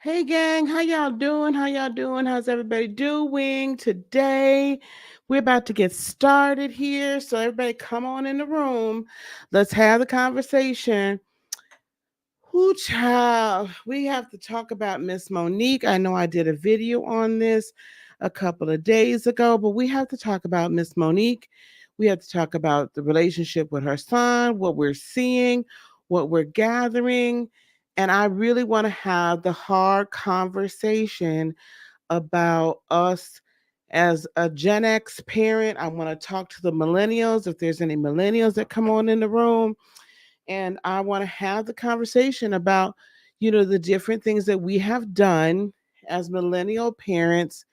Hey gang, how y'all doing? How y'all doing? How's everybody doing today? We're about to get started here. So everybody come on in the room. Let's have the conversation. Whoo child, we have to talk about Miss Monique. I know I did a video on this a couple of days ago, but we have to talk about Miss Monique. We have to talk about the relationship with her son, what we're seeing, what we're gathering. And I really want to have the hard conversation about us as a Gen X parent. I want to talk to the millennials, if there's any millennials that come on in the room, and I want to have the conversation about, the different things that we have done as millennial parents,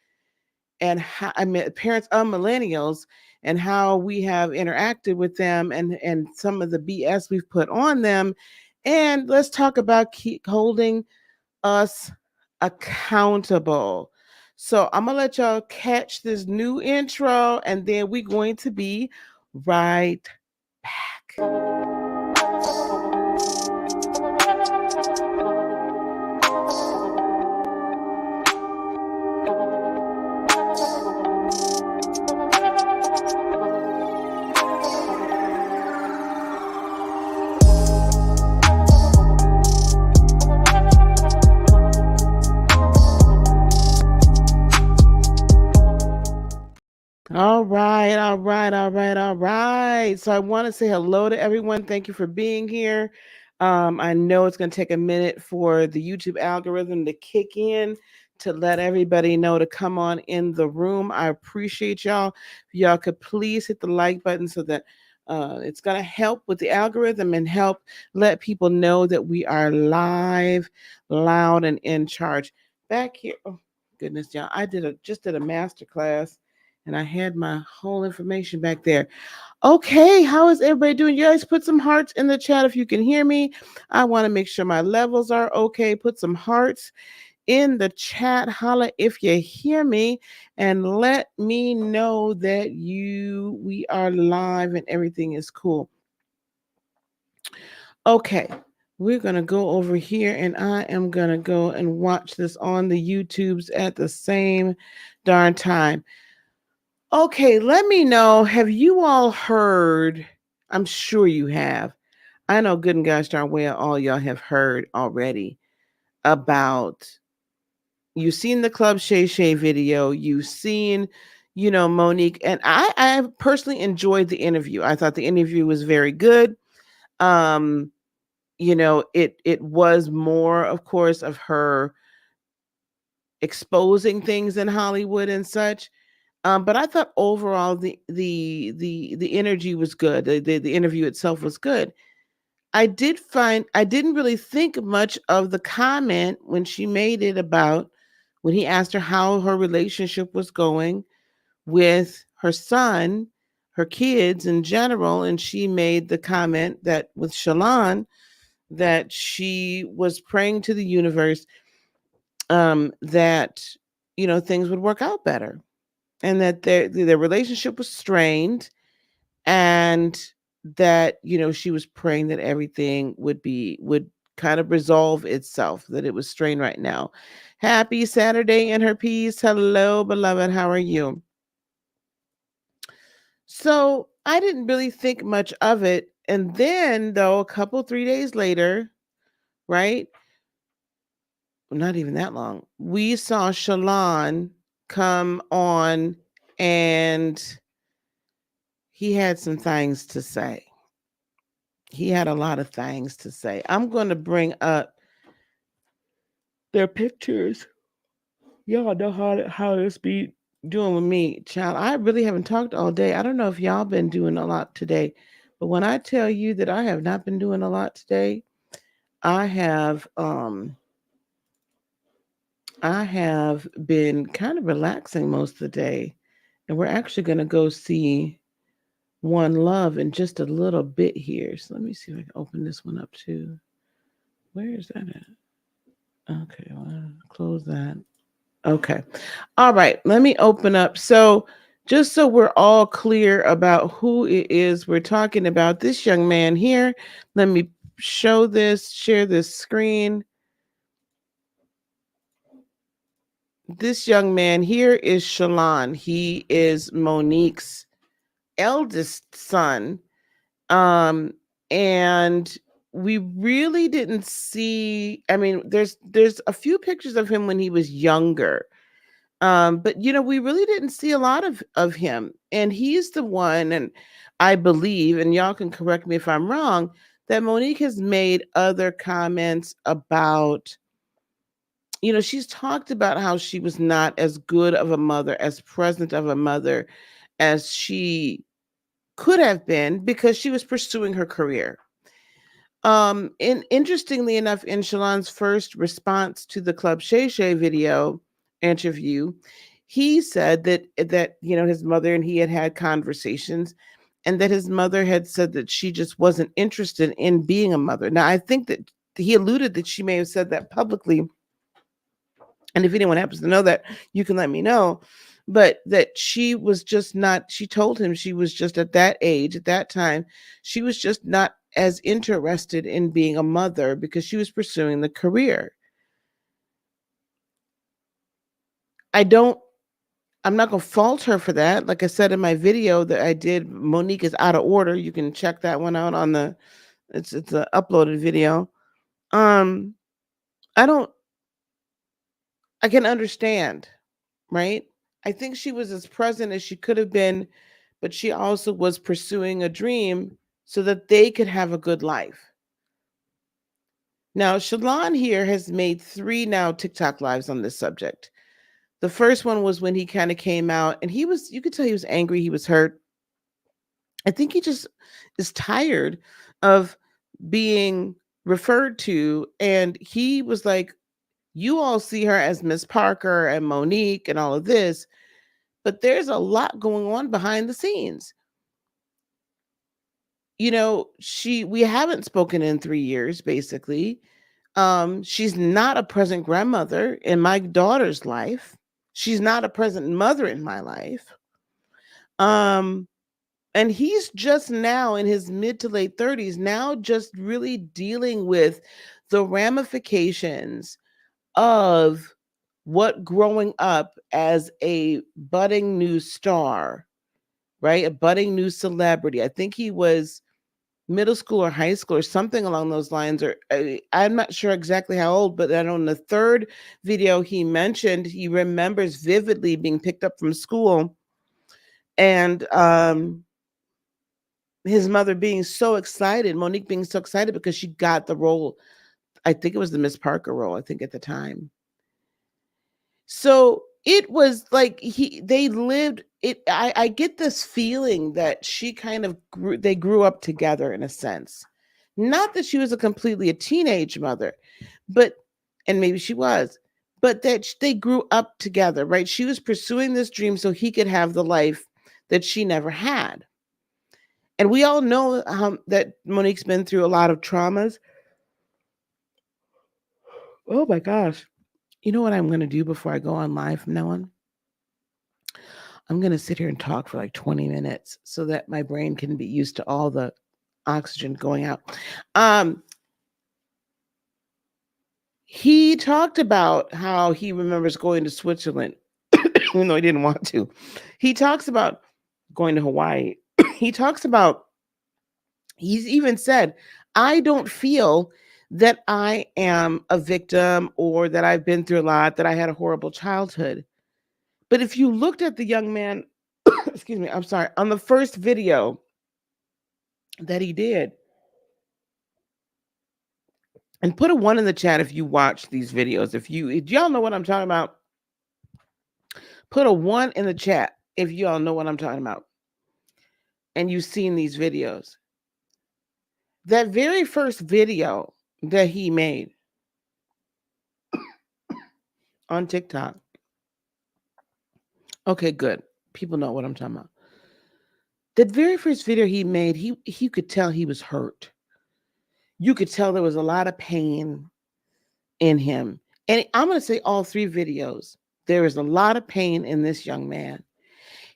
and how, I mean, parents of millennials, and how we have interacted with them, and some of the BS we've put on them. And let's talk about keep holding us accountable. So I'm gonna let y'all catch this new intro, and then we're going to be right back. All right, all right, all right, all right. So I want to say hello to everyone. Thank you for being here. I know it's going to take a minute for the YouTube algorithm to kick in to let everybody know to come on in the room. I appreciate y'all. If y'all could please hit the like button so that it's going to help with the algorithm and help let people know that we are live, loud, and in charge. Back here, oh goodness, y'all, I just did a master class and I had my whole information back there. Okay, how is everybody doing? You guys put some hearts in the chat if you can hear me. I want to make sure my levels are okay. Put some hearts in the chat. Holla if you hear me, and let me know that we are live and everything is cool. Okay, we're going to go over here, and I am going to go and watch this on the YouTubes at the same darn time. Okay, let me know. Have you all heard? I'm sure you have. I know good and gosh darn well all y'all have heard already about, you've seen the Club Shay Shay video, you've seen, Monique, and I personally enjoyed the interview. I thought the interview was very good. Um, it was more, of course, of her exposing things in Hollywood and such. But I thought overall the energy was good. The interview itself was good. I didn't really think much of the comment when she made it about when he asked her how her relationship was going with her son, her kids in general, and she made the comment that with Shalon that she was praying to the universe, that things would work out better, and that their relationship was strained, and that she was praying that everything would kind of resolve itself, that it was strained right now. Happy Saturday in her piece. Hello, beloved, how are you? So I didn't really think much of it, and then though a couple 3 days later, right, not even that long, we saw Shalon come on, and he had some things to say. He had a lot of things to say. I'm going to bring up their pictures. Y'all know how this be doing with me, child. I really haven't talked all day. I don't know if y'all been doing a lot today, but when I tell you that I have not been doing a lot today, I have I have been kind of relaxing most of the day, and we're actually going to go see One Love in just a little bit here. So let me see if I can open this one up too. Where is that at? Okay, well, close that. Okay. All right. Let me open up. So, just so we're all clear about who it is we're talking about, this young man here, let me show this, share this screen. This young man here is Shalon. He is Monique's eldest son. Um, and we really didn't see, I mean, there's a few pictures of him when he was younger. But we really didn't see a lot of him. And he's the one, and I believe, and y'all can correct me if I'm wrong, that Monique has made other comments about, she's talked about how she was not as good of a mother, as present of a mother as she could have been because she was pursuing her career. And interestingly enough, in Shalon's first response to the Club Shay Shay video interview, he said that his mother and he had conversations, and that his mother had said that she just wasn't interested in being a mother. Now, I think that he alluded that she may have said that publicly, and if anyone happens to know that, you can let me know. But that she was just not, she told him she was just at that age, at that time, she was just not as interested in being a mother because she was pursuing the career. I don't, I'm not going to fault her for that. Like I said in my video that I did, Monique is out of order. You can check that one out on it's an uploaded video. Um, I don't, I can understand, right? I think she was as present as she could have been, but she also was pursuing a dream so that they could have a good life. Now, Shalon here has made 3 now TikTok lives on this subject. The first one was when he kind of came out and you could tell he was angry, he was hurt. I think he just is tired of being referred to. And he was like, you all see her as Miss Parker and Monique and all of this, but there's a lot going on behind the scenes. We haven't spoken in 3 years, basically. She's not a present grandmother in my daughter's life. She's not a present mother in my life. Um, and he's just now in his mid to late 30s, now just really dealing with the ramifications of what growing up as a budding new star, right? A budding new celebrity. I think he was middle school or high school or something along those lines, or I'm not sure exactly how old, but then on the third video he mentioned he remembers vividly being picked up from school and his mother being so excited, Monique being so excited because she got the role. I think it was the Miss Parker role, I think, at the time. So it was like they lived it. I get this feeling that she kind of they grew up together in a sense. Not that she was a teenage mother, but, and maybe she was, but that they grew up together, right? She was pursuing this dream so he could have the life that she never had. And we all know that Monique's been through a lot of traumas. Oh my gosh. You know what I'm going to do before I go on live from now on? I'm going to sit here and talk for like 20 minutes so that my brain can be used to all the oxygen going out. He talked about how he remembers going to Switzerland, even though he didn't want to. He talks about going to Hawaii. He talks about, he's even said, I don't feel that I am a victim or that I've been through a lot, that I had a horrible childhood. But if you looked at the young man, excuse me, I'm sorry, on the first video that he did, And put a one in the chat if you watch these videos. If y'all know what I'm talking about, put a one in the chat if y'all know what I'm talking about and you've seen these videos. That very first video that he made on TikTok. Okay, good. People know what I'm talking about. That very first video he made, he could tell he was hurt. You could tell there was a lot of pain in him. And I'm going to say all three videos. There is a lot of pain in this young man.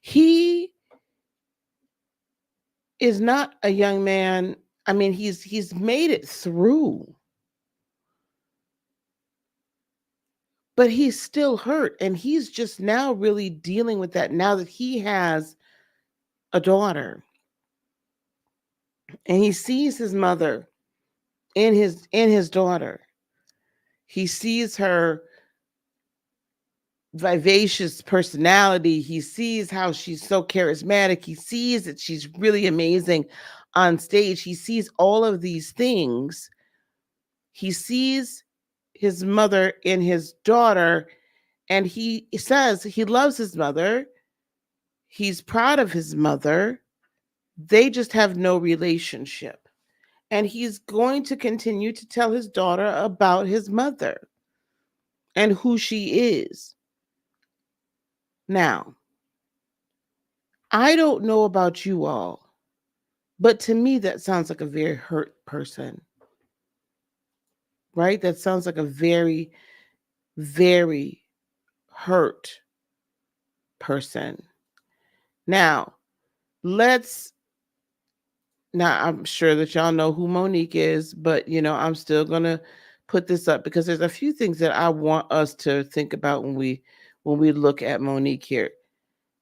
He is not a young man. I mean, he's made it through. But he's still hurt, and he's just now really dealing with that now that he has a daughter. And he sees his mother in his daughter. He sees her vivacious personality. He sees how she's so charismatic. He sees that she's really amazing on stage. He sees all of these things. He sees his mother in his daughter, and he says he loves his mother. He's proud of his mother. They just have no relationship. And he's going to continue to tell his daughter about his mother and who she is. Now, I don't know about you all, but to me, that sounds like a very hurt person, right? That sounds like a very, very hurt person. Now, I'm sure that y'all know who Monique is, but I'm still going to put this up because there's a few things that I want us to think about when we look at Monique here.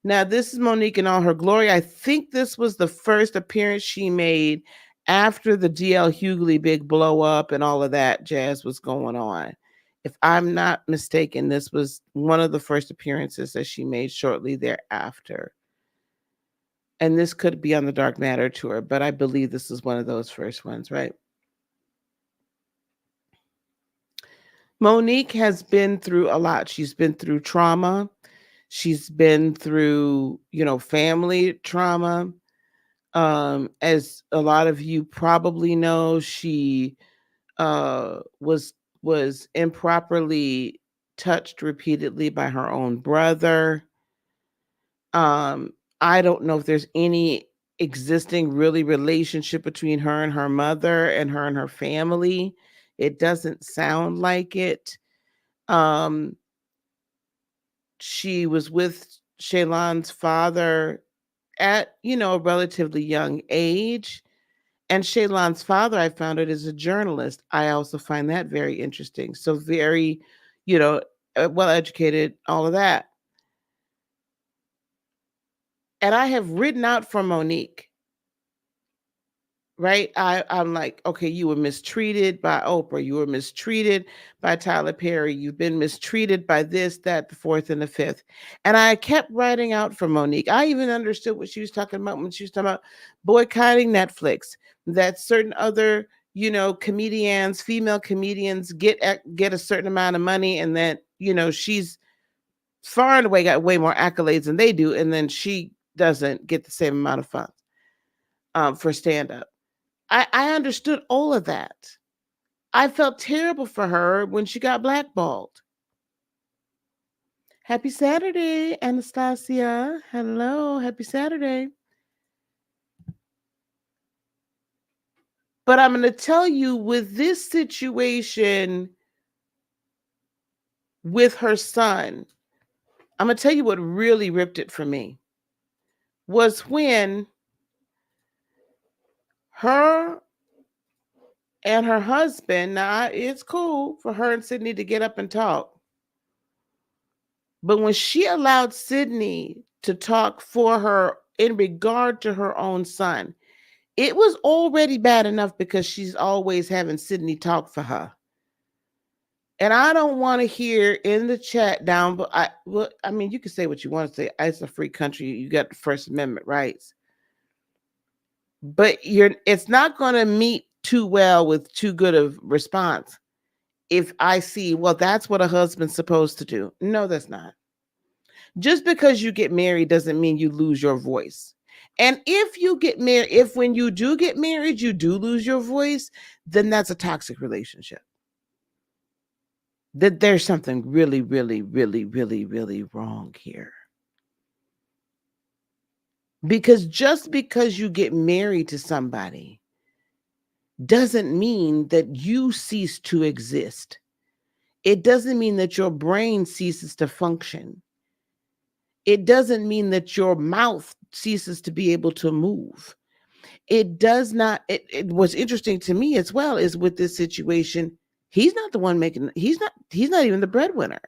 Now, this is Monique in all her glory. I think this was the first appearance she made after the DL Hughley big blow up and all of that jazz was going on. If I'm not mistaken, this was one of the first appearances that she made shortly thereafter. And this could be on the Dark Matter tour, but I believe this is one of those first ones, right? Monique has been through a lot. She's been through trauma. She's been through, family trauma. As a lot of you probably know, she was improperly touched repeatedly by her own brother. I don't know if there's any existing really relationship between her and her mother and her family. It doesn't sound like it. She was with Shalon's father at, a relatively young age. And Shalon's father, I found out, is a journalist. I also find that very interesting. So very, well educated, all of that. And I have written out for Monique, right? I'm like, okay, you were mistreated by Oprah. You were mistreated by Tyler Perry. You've been mistreated by this, that, the fourth, and the fifth. And I kept writing out for Monique. I even understood what she was talking about when she was talking about boycotting Netflix, that certain other, comedians, female comedians get a certain amount of money, and that, she's far and away got way more accolades than they do, and then she doesn't get the same amount of funds for stand-up. I understood all of that. I felt terrible for her when she got blackballed. Happy Saturday, Anastasia. Hello, happy Saturday. But I'm going to tell you, with this situation with her son, I'm going to tell you what really ripped it for me was when her and her husband, now it's cool for her and Sydney to get up and talk. But when she allowed Sydney to talk for her in regard to her own son, it was already bad enough because she's always having Sydney talk for her. And I don't want to hear in the chat down, but I mean, you can say what you want to say. It's a free country. You got the First Amendment rights. But it's not going to meet too well with too good of response if I see, well, that's what a husband's supposed to do. No, that's not. Just because you get married doesn't mean you lose your voice. And if you get married, if when you do get married, you do lose your voice, then that's a toxic relationship. That there's something really, really, really, really, really wrong here. Because just because you get married to somebody doesn't mean that you cease to exist. It doesn't mean that your brain ceases to function. It doesn't mean that your mouth ceases to be able to move. It does not. What's interesting to me as well is with this situation, he's not the one making. He's not even the breadwinner.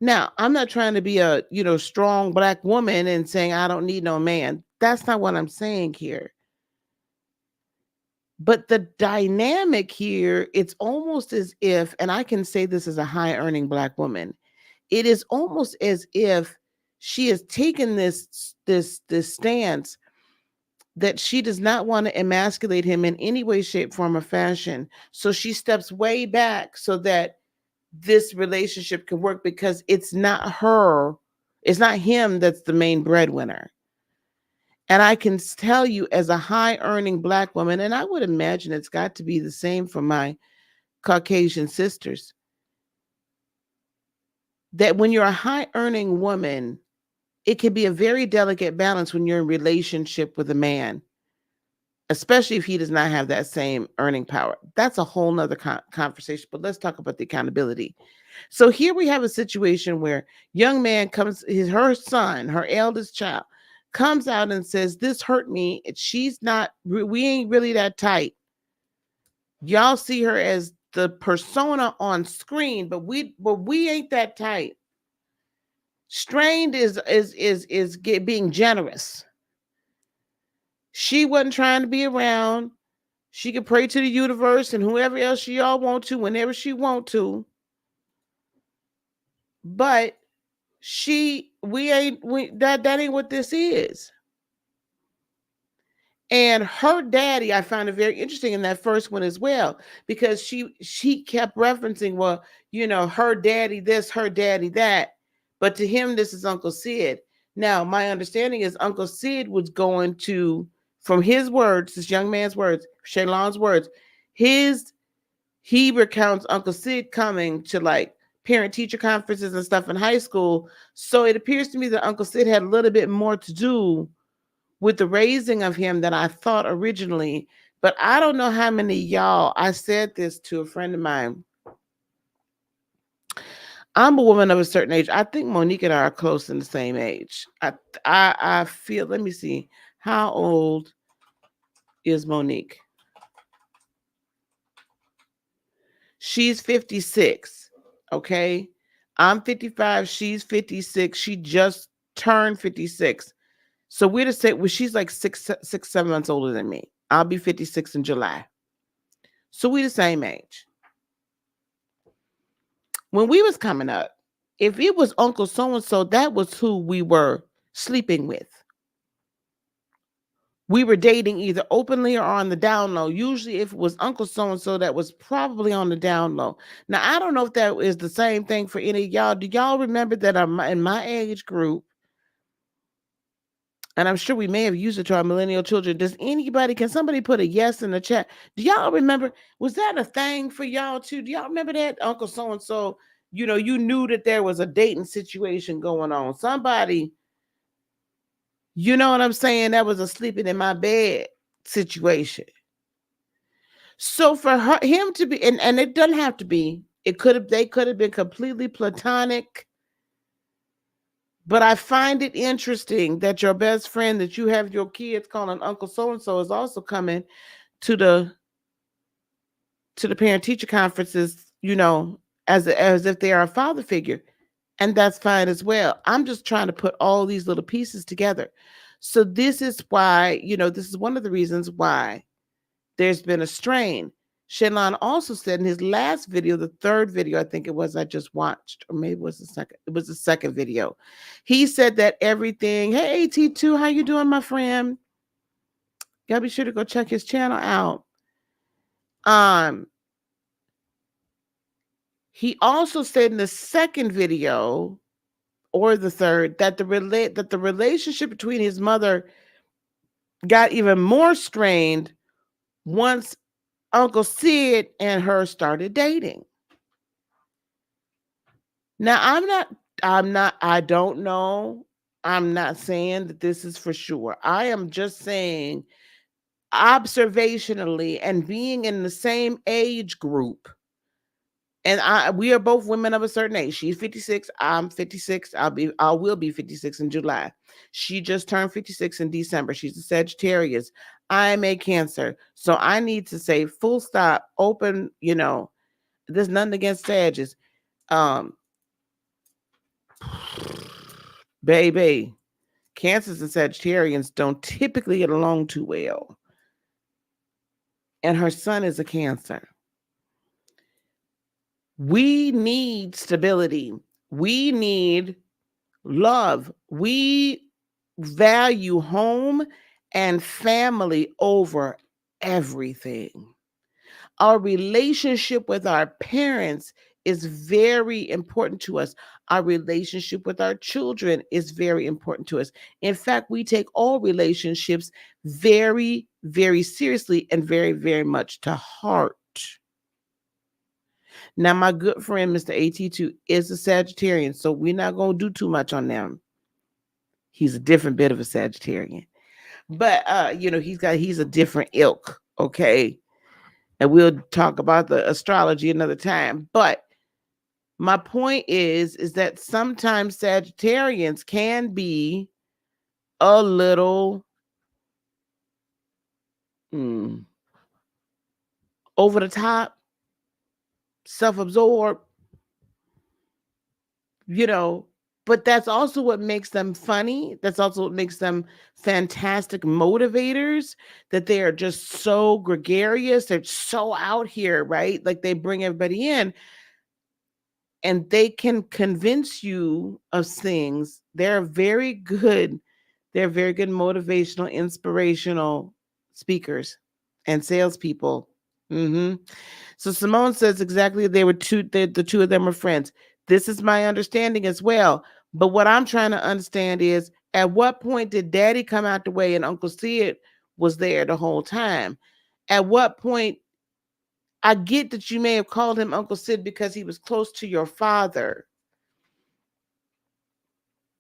Now, I'm not trying to be a strong black woman and saying I don't need no man. That's not what I'm saying here. But the dynamic here, it's almost as if, and I can say this as a high earning black woman, it is almost as if she has taken this stance that she does not want to emasculate him in any way, shape, form, or fashion. So she steps way back so that this relationship can work because it's not her, it's not him that's the main breadwinner. And I can tell you as a high earning black woman, and I would imagine it's got to be the same for my Caucasian sisters, that when you're a high earning woman, it can be a very delicate balance when you're in relationship with a man, especially if he does not have that same earning power. That's a whole nother conversation, but let's talk about the accountability. So here we have a situation where young man comes, her son, her eldest child, comes out and says, this hurt me. She's not, we ain't really that tight. Y'all see her as the persona on screen, but we ain't that tight. Strained is being generous. She wasn't trying to be around. She could pray to the universe and whoever else she all want to whenever she want to. But that ain't what this is. And her daddy, I found it very interesting in that first one as well, because she kept referencing, well, her daddy this, her daddy that. But to him, this is Uncle Sid. Now, my understanding is Uncle Sid was going to, from his words, this young man's words, Shalon's words, he recounts Uncle Sid coming to like parent-teacher conferences and stuff in high school. So it appears to me that Uncle Sid had a little bit more to do with the raising of him than I thought originally. But I don't know how many of y'all, I said this to a friend of mine. I'm a woman of a certain age. I think Monique and I are close in the same age. I feel, let me see. How old is Monique? She's 56. Okay. I'm 55. She's 56. She just turned 56. So we're to say, well, she's like 7 months older than me. I'll be 56 in July. So we're the same age. When we was coming up, if it was Uncle so-and-so, that was who we were sleeping with. We were dating either openly or on the down low. Usually if it was Uncle so-and-so, that was probably on the down low. Now, I don't know if that is the same thing for any of y'all. Do y'all remember that in my age group, and I'm sure we may have used it to our millennial children. Can somebody put a yes in the chat? Do y'all remember, was that a thing for y'all too? Do y'all remember that? Uncle so-and-so, you knew that there was a dating situation going on. Somebody, you know what I'm saying? That was a sleeping in my bed situation. So for him to be, and it doesn't have to be, they could have been completely platonic. But I find it interesting that your best friend that you have your kids calling Uncle so-and-so is also coming to the parent-teacher conferences, as if they are a father figure. And that's fine as well. I'm just trying to put all these little pieces together. So this is why, this is one of the reasons why there's been a strain. Shalon also said in his last video, the third video, I think it was, I just watched, or maybe it was the second video. He said that everything, hey, T2, how you doing, my friend? Y'all be sure to go check his channel out. Um, he also said in the second video or the third that the relationship between his mother got even more strained once Uncle Sid and her started dating. Now, I don't know. I'm not saying that this is for sure. I am just saying observationally and being in the same age group. And we are both women of a certain age. She's 56, I'm 56. I will be 56 in July. She just turned 56 in December. She's a Sagittarius. I'm a Cancer. So I need to say full stop, open, there's nothing against Sagittarius. Baby, Cancers and Sagittarians don't typically get along too well. And her son is a Cancer. We need stability. We need love. We value home and family over everything. Our relationship with our parents is very important to us. Our relationship with our children is very important to us. In fact, we take all relationships very, very seriously and very, very much to heart. Now, my good friend, Mr. AT2, is a Sagittarian, so we're not going to do too much on them. He's a different bit of a Sagittarian. But, he's a different ilk, okay? And we'll talk about the astrology another time. But my point is that sometimes Sagittarians can be a little over the top, self-absorbed, but that's also what makes them funny. That's also what makes them fantastic motivators, that they are just so gregarious. They're so out here, right? Like they bring everybody in and they can convince you of things. They're very good motivational, inspirational speakers and salespeople. So Simone says exactly the two of them are friends. This is my understanding as well. But what I'm trying to understand is, at what point did Daddy come out the way and Uncle Sid was there the whole time? At what point, I get that you may have called him Uncle Sid because he was close to your father.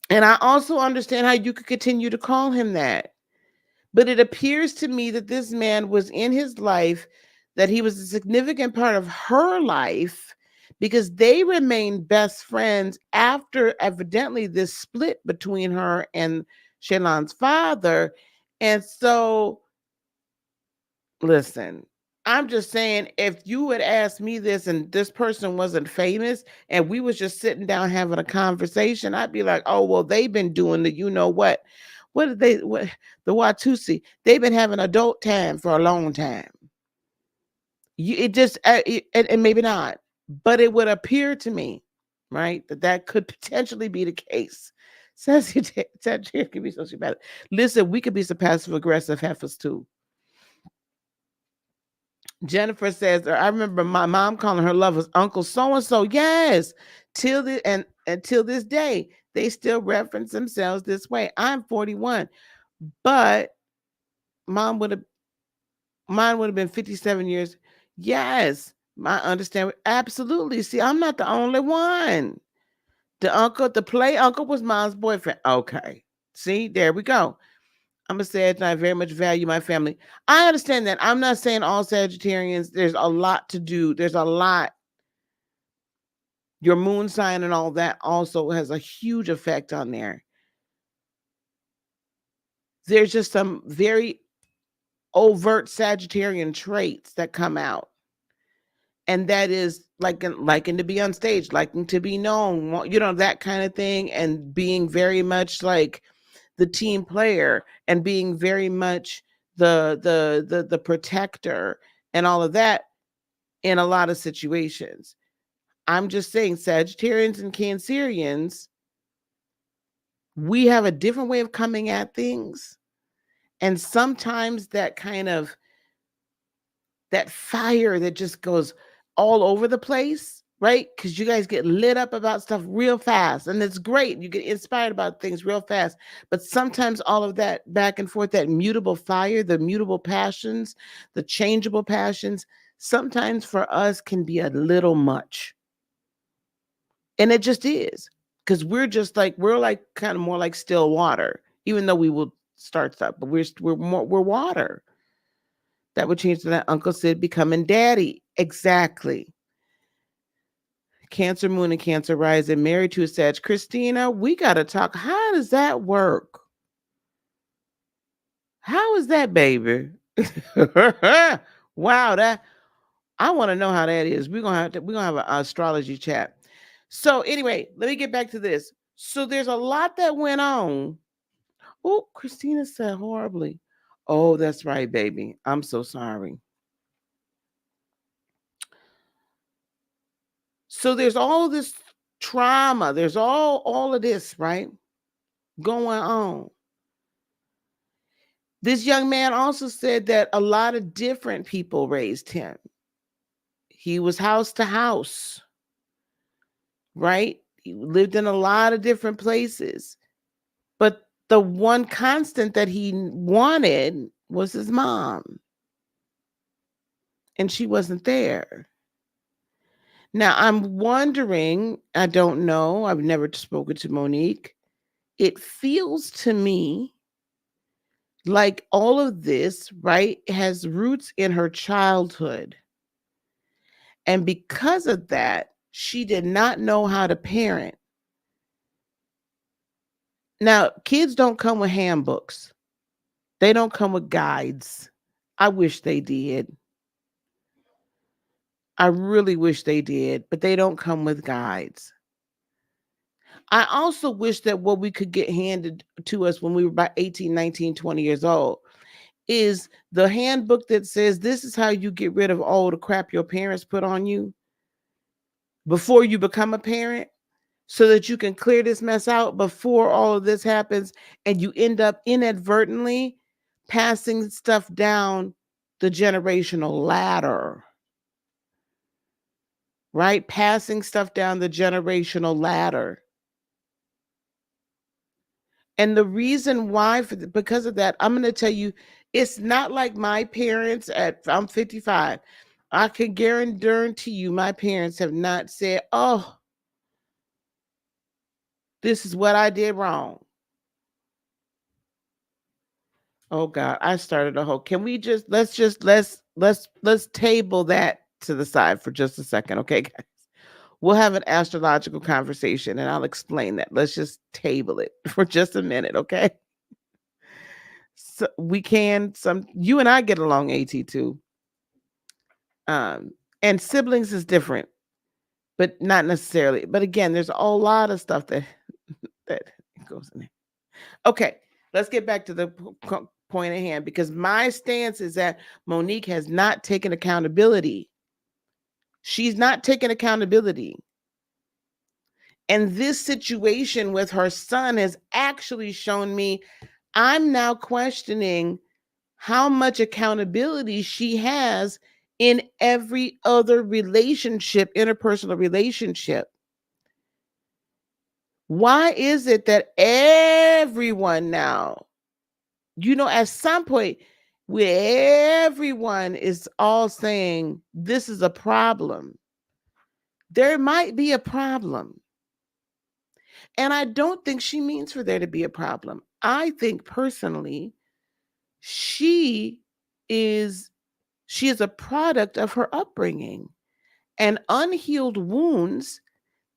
And I also understand how you could continue to call him that. But it appears to me that this man was in his life, that he was a significant part of her life, because they remained best friends after evidently this split between her and Shalon's father. And so, listen, I'm just saying, if you had asked me this and this person wasn't famous and we was just sitting down having a conversation, I'd be like, oh, well, they've been doing the, what the Watusi, they've been having adult time for a long time. And maybe not, but it would appear to me, right, that could potentially be the case. Sagittarius can be sociopathic. Listen, we could be some passive aggressive heifers too. Jennifer says, I remember my mom calling her lovers Uncle so-and-so. Yes. Until this day, they still reference themselves this way. I'm 41, but mine would have been 57 years. Yes. I understand. Absolutely. See, I'm not the only one. The play uncle was mom's boyfriend. Okay. See, there we go. I'm a Sag and I very much value my family. I understand that. I'm not saying all Sagittarians. There's a lot to do. There's a lot. Your moon sign and all that also has a huge effect on there. There's just some very overt Sagittarian traits that come out. And that is liking to be on stage, liking to be known, that kind of thing. And being very much like the team player and being very much the protector and all of that in a lot of situations. I'm just saying, Sagittarians and Cancerians, we have a different way of coming at things, And sometimes that kind of that fire that just goes all over the place, right? Because you guys get lit up about stuff real fast, and it's great. You get inspired about things real fast. But sometimes all of that back and forth, that mutable fire, the mutable passions, the changeable passions, sometimes for us can be a little much. And it just is. Because we're like kind of more like still water, even though we will start stuff, but we're water. That would change to that Uncle Sid becoming daddy. Exactly. Cancer moon and Cancer rising, married to a Sag. Christina, we got to talk. How does that work? How is that, baby? Wow, that I want to know how that is. We're gonna have an astrology chat. So anyway, let me get back to this. So there's a lot that went on. Oh, Christina said horribly. Oh, that's right, baby. I'm so sorry. So there's all this trauma. There's all of this, right? Going on. This young man also said that a lot of different people raised him. He was house to house, right? He lived in a lot of different places. But the one constant that he wanted was his mom. And she wasn't there. Now, I'm wondering, I don't know, I've never spoken to Monique. It feels to me like all of this, right, has roots in her childhood. And because of that, she did not know how to parent. Now, kids don't come with handbooks. They don't come with guides. I wish they did. I really wish they did, but they don't come with guides. I also wish that what we could get handed to us when we were about 18, 19, 20 years old is the handbook that says this is how you get rid of all the crap your parents put on you before you become a parent, so that you can clear this mess out before all of this happens and you end up inadvertently passing stuff down the generational ladder. Right? Passing stuff down the generational ladder. And the reason why, because of that, I'm going to tell you, it's not like my parents I'm 55. I can guarantee you my parents have not said, oh, this is what I did wrong. Oh God, I started a whole. Can we let's table that to the side for just a second, okay, guys? We'll have an astrological conversation and I'll explain that. Let's just table it for just a minute, okay? So you and I get along, AT2. And siblings is different, but not necessarily. But again, there's a lot of stuff that goes in there. Okay, let's get back to the point at hand, because my stance is that Monique has not taken accountability. She's not taken accountability. And this situation with her son has actually shown me I'm now questioning how much accountability she has in every other relationship, interpersonal relationship. Why is it that everyone now, at some point, where everyone is all saying this is a problem, there might be a problem. And I don't think she means for there to be a problem. I think personally, she is a product of her upbringing and unhealed wounds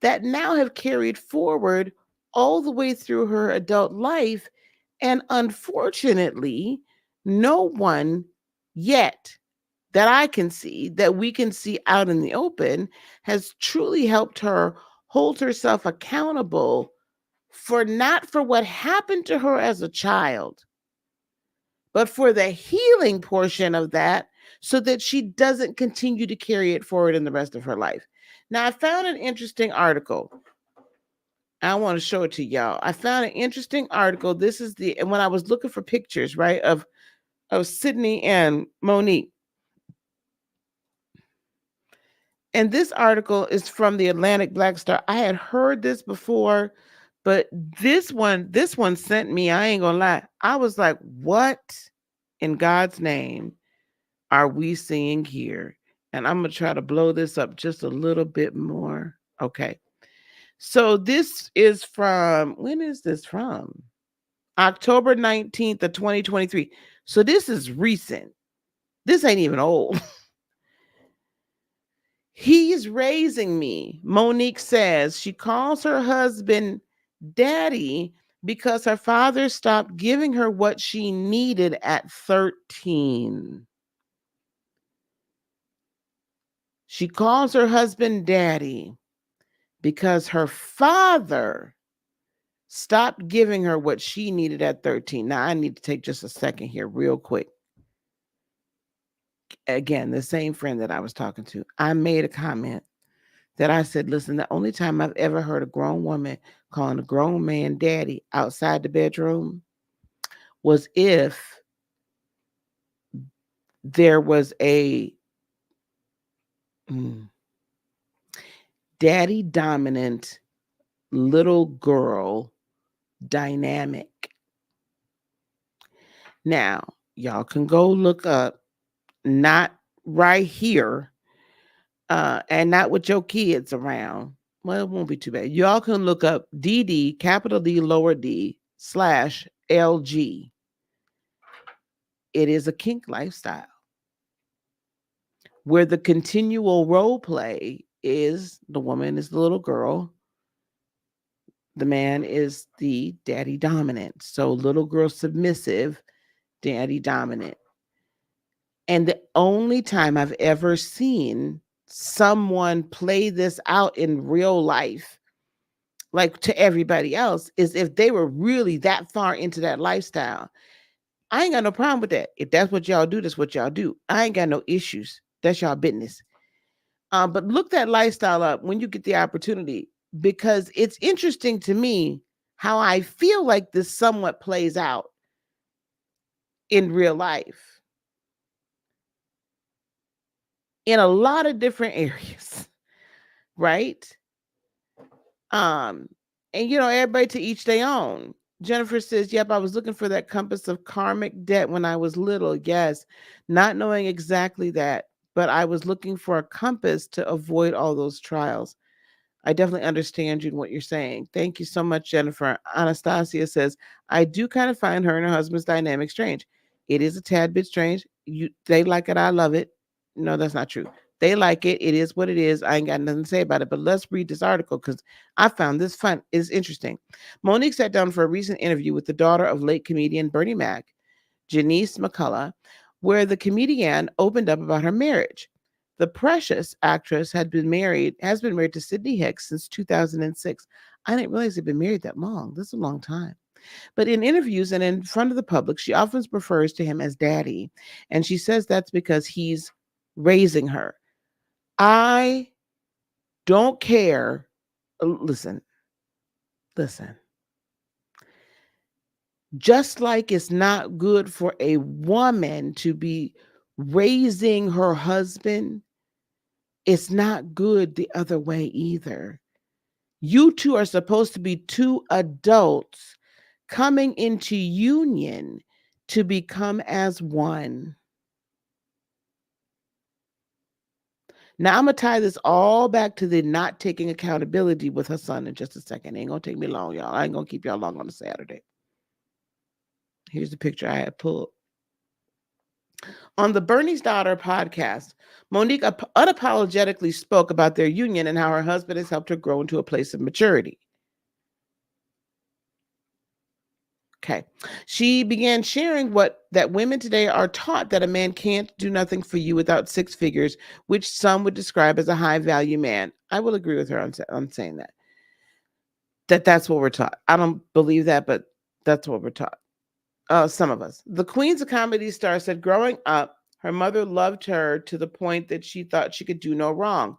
that now have carried forward all the way through her adult life. And unfortunately, no one yet that I can see, that we can see out in the open, has truly helped her hold herself accountable for not for what happened to her as a child, but for the healing portion of that, so that she doesn't continue to carry it forward in the rest of her life. Now, I found an interesting article. I want to show it to y'all. I found an interesting article. This is and when I was looking for pictures, right, of Sydney and Monique. And this article is from the Atlantic Black Star. I had heard this before, but this one sent me, I ain't gonna lie. I was like, what in God's name are we seeing here? And I'm gonna try to blow this up just a little bit more. Okay. So this is from, when is this from? October 19th of 2023. So this is recent. This ain't even old. He's raising me. Monique says she calls her husband daddy because her father stopped giving her what she needed at 13. She calls her husband daddy because her father stopped giving her what she needed at 13. Now, I need to take just a second here, real quick. Again, the same friend that I was talking to, I made a comment that I said, listen, the only time I've ever heard a grown woman calling a grown man daddy outside the bedroom was if there was a daddy dominant little girl dynamic. Now, y'all can go look up, not right here, and not with your kids around. Well, it won't be too bad. Y'all can look up DD, capital D, lower D, /LG. It is a kink lifestyle where the continual role play is the woman is the little girl, the man is the daddy dominant. So little girl submissive, daddy dominant. And the only time I've ever seen someone play this out in real life, like to everybody else, is if they were really that far into that lifestyle. I ain't got no problem with that. If that's what y'all do, that's what y'all do. I ain't got no issues. That's y'all business. But look that lifestyle up when you get the opportunity, because it's interesting to me how I feel like this somewhat plays out in real life in a lot of different areas, right? And everybody to each their own. Jennifer says, yep, I was looking for that compass of karmic debt when I was little. Yes, not knowing exactly that, but I was looking for a compass to avoid all those trials. I definitely understand you and what you're saying. Thank you so much, Jennifer. Anastasia says, I do kind of find her and her husband's dynamic strange. It is a tad bit strange. They like it. I love it. No, that's not true. They like it. It is what it is. I ain't got nothing to say about it. But let's read this article because I found this fun. It's interesting. Monique sat down for a recent interview with the daughter of late comedian Bernie Mac, Janice McCullough, where the comedian opened up about her marriage. The Precious actress has been married to Sidney Hicks since 2006. I didn't realize they'd been married that long. This is a long time. But in interviews and in front of the public, she often refers to him as daddy. And she says that's because he's raising her. I don't care. Listen. Just like it's not good for a woman to be raising her husband, it's not good the other way either. You two are supposed to be two adults coming into union to become as one. Now, I'm going to tie this all back to the not taking accountability with her son in just a second. It ain't going to take me long, y'all. I ain't going to keep y'all long on a Saturday. Here's the picture I had pulled. On the Bernie's Daughter podcast, Monique unapologetically spoke about their union and how her husband has helped her grow into a place of maturity. Okay. She began sharing that women today are taught that a man can't do nothing for you without six figures, which some would describe as a high value man. I will agree with her on saying that. That's what we're taught. I don't believe that, but that's what we're taught. Some of us. The Queen's a comedy star said growing up, her mother loved her to the point that she thought she could do no wrong.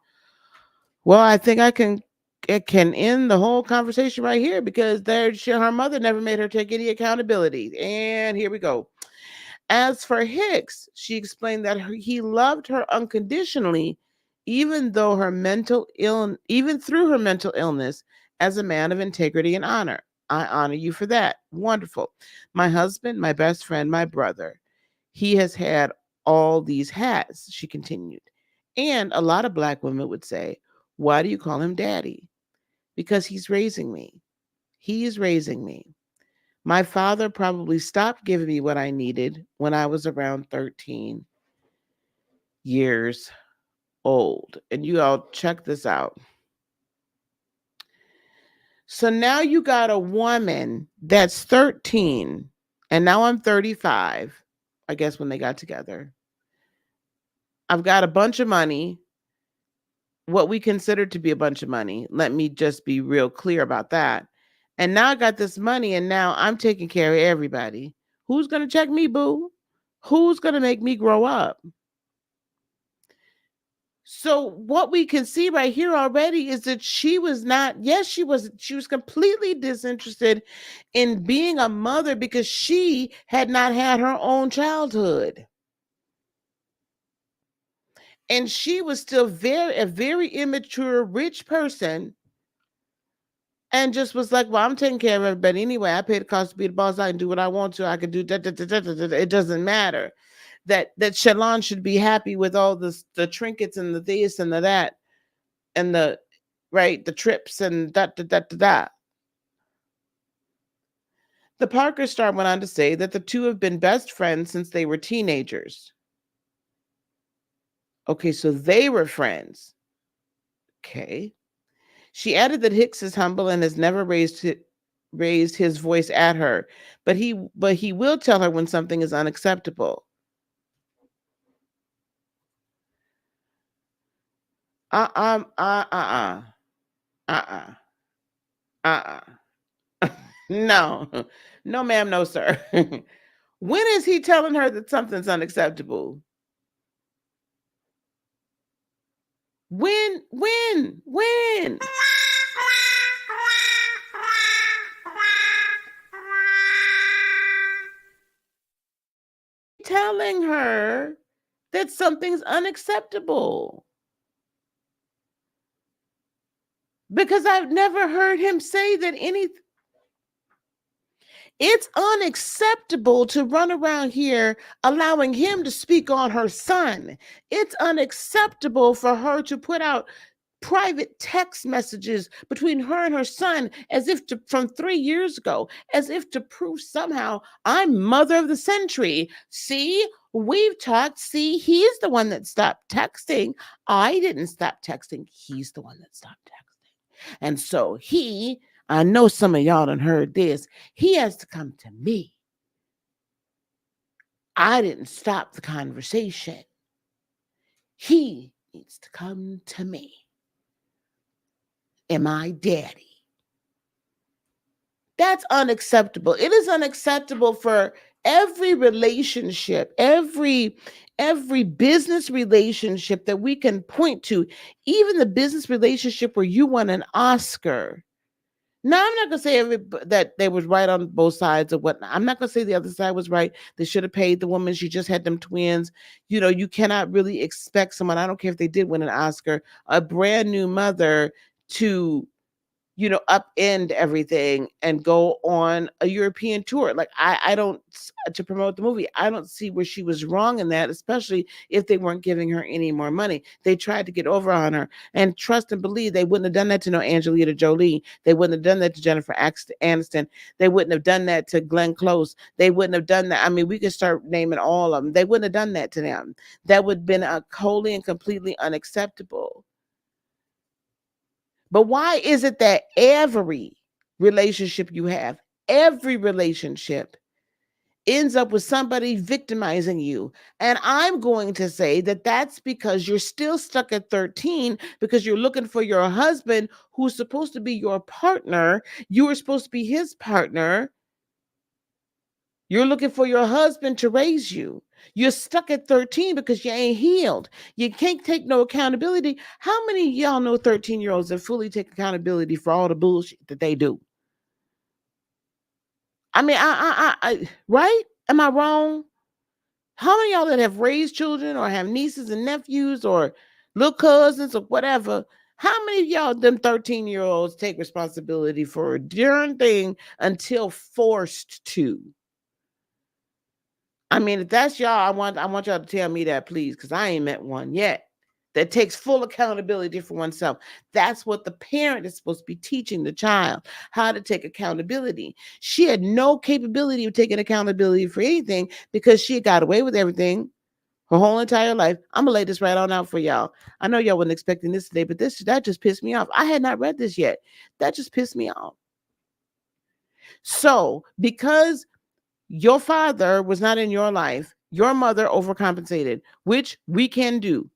Well, I think I can it can end the whole conversation right here because her mother never made her take any accountability. And here we go. As for Hicks, she explained that he loved her unconditionally, even through her mental illness, as a man of integrity and honor. I honor you for that. Wonderful. My husband, my best friend, my brother. He has had all these hats, she continued. And a lot of Black women would say, why do you call him daddy? Because he's raising me. He is raising me. My father probably stopped giving me what I needed when I was around 13 years old. And you all check this out. So now you got a woman that's 13, and now I'm 35, I guess, when they got together. I've got a bunch of money, what we consider to be a bunch of money. Let me just be real clear about that. And now I got this money, and now I'm taking care of everybody. Who's going to check me, boo? Who's going to make me grow up? So what we can see right here already is that she was not, yes, she was completely disinterested in being a mother because she had not had her own childhood. And she was still a very immature, rich person, and just was like, well, I'm taking care of everybody anyway. I pay the cost to be the boss. I can do what I want to. I can do that. It doesn't matter. That Shalon should be happy with all the trinkets and the this and the that and the right, the trips and da. The Parker star went on to say that the two have been best friends since they were teenagers. Okay, so they were friends. Okay. She added that Hicks is humble and has never raised his voice at her, but he will tell her when something is unacceptable. Uh uh uh uh uh uh uh. No, no, ma'am, no, sir. When is he telling her that something's unacceptable? When? Telling her that something's unacceptable. Because I've never heard him say that anything. It's unacceptable to run around here allowing him to speak on her son. It's unacceptable for her to put out private text messages between her and her son as if to from 3 years ago, as if to prove somehow I'm mother of the century. See, we've talked. See, he's the one that stopped texting. I didn't stop texting. He's the one that stopped texting. And so I know some of y'all done heard this. He has to come to me. I didn't stop the conversation. He needs to come to me. Am I daddy? That's unacceptable. It is unacceptable for every relationship, every business relationship that we can point to, even the business relationship where you won an Oscar. Now, I'm not going to say that they was right on both sides of what. I'm not going to say the other side was right. They should have paid the woman. She just had them twins. You cannot really expect someone, I don't care if they did win an Oscar, a brand new mother to upend everything and go on a European tour. Like I don't, to promote the movie, I don't see where she was wrong in that, especially if they weren't giving her any more money. They tried to get over on her, and trust and believe they wouldn't have done that to no Angelina Jolie. They wouldn't have done that to Jennifer Aniston. They wouldn't have done that to Glenn Close. They wouldn't have done that. I mean, we could start naming all of them. They wouldn't have done that to them. That would have been wholly and completely unacceptable. But why is it that every relationship you have, every relationship ends up with somebody victimizing you? And I'm going to say that that's because you're still stuck at 13 because you're looking for your husband who's supposed to be your partner. You were supposed to be his partner. You're looking for your husband to raise you. You're stuck at 13 because you ain't healed. You can't take no accountability. How many of y'all know 13-year-olds that fully take accountability for all the bullshit that they do? I mean, right? Am I wrong? How many of y'all that have raised children or have nieces and nephews or little cousins or whatever? How many of y'all, them 13-year-olds, take responsibility for a darn thing until forced to? I mean, if that's y'all, I want y'all to tell me that, please, because I ain't met one yet that takes full accountability for oneself. That's what the parent is supposed to be teaching the child, how to take accountability. She had no capability of taking accountability for anything because she got away with everything her whole entire life. I'm gonna lay this right on out for y'all. I know y'all wasn't expecting this today, but that just pissed me off. I had not read this yet. That just pissed me off. So, because your father was not in your life, your mother overcompensated, which we can do.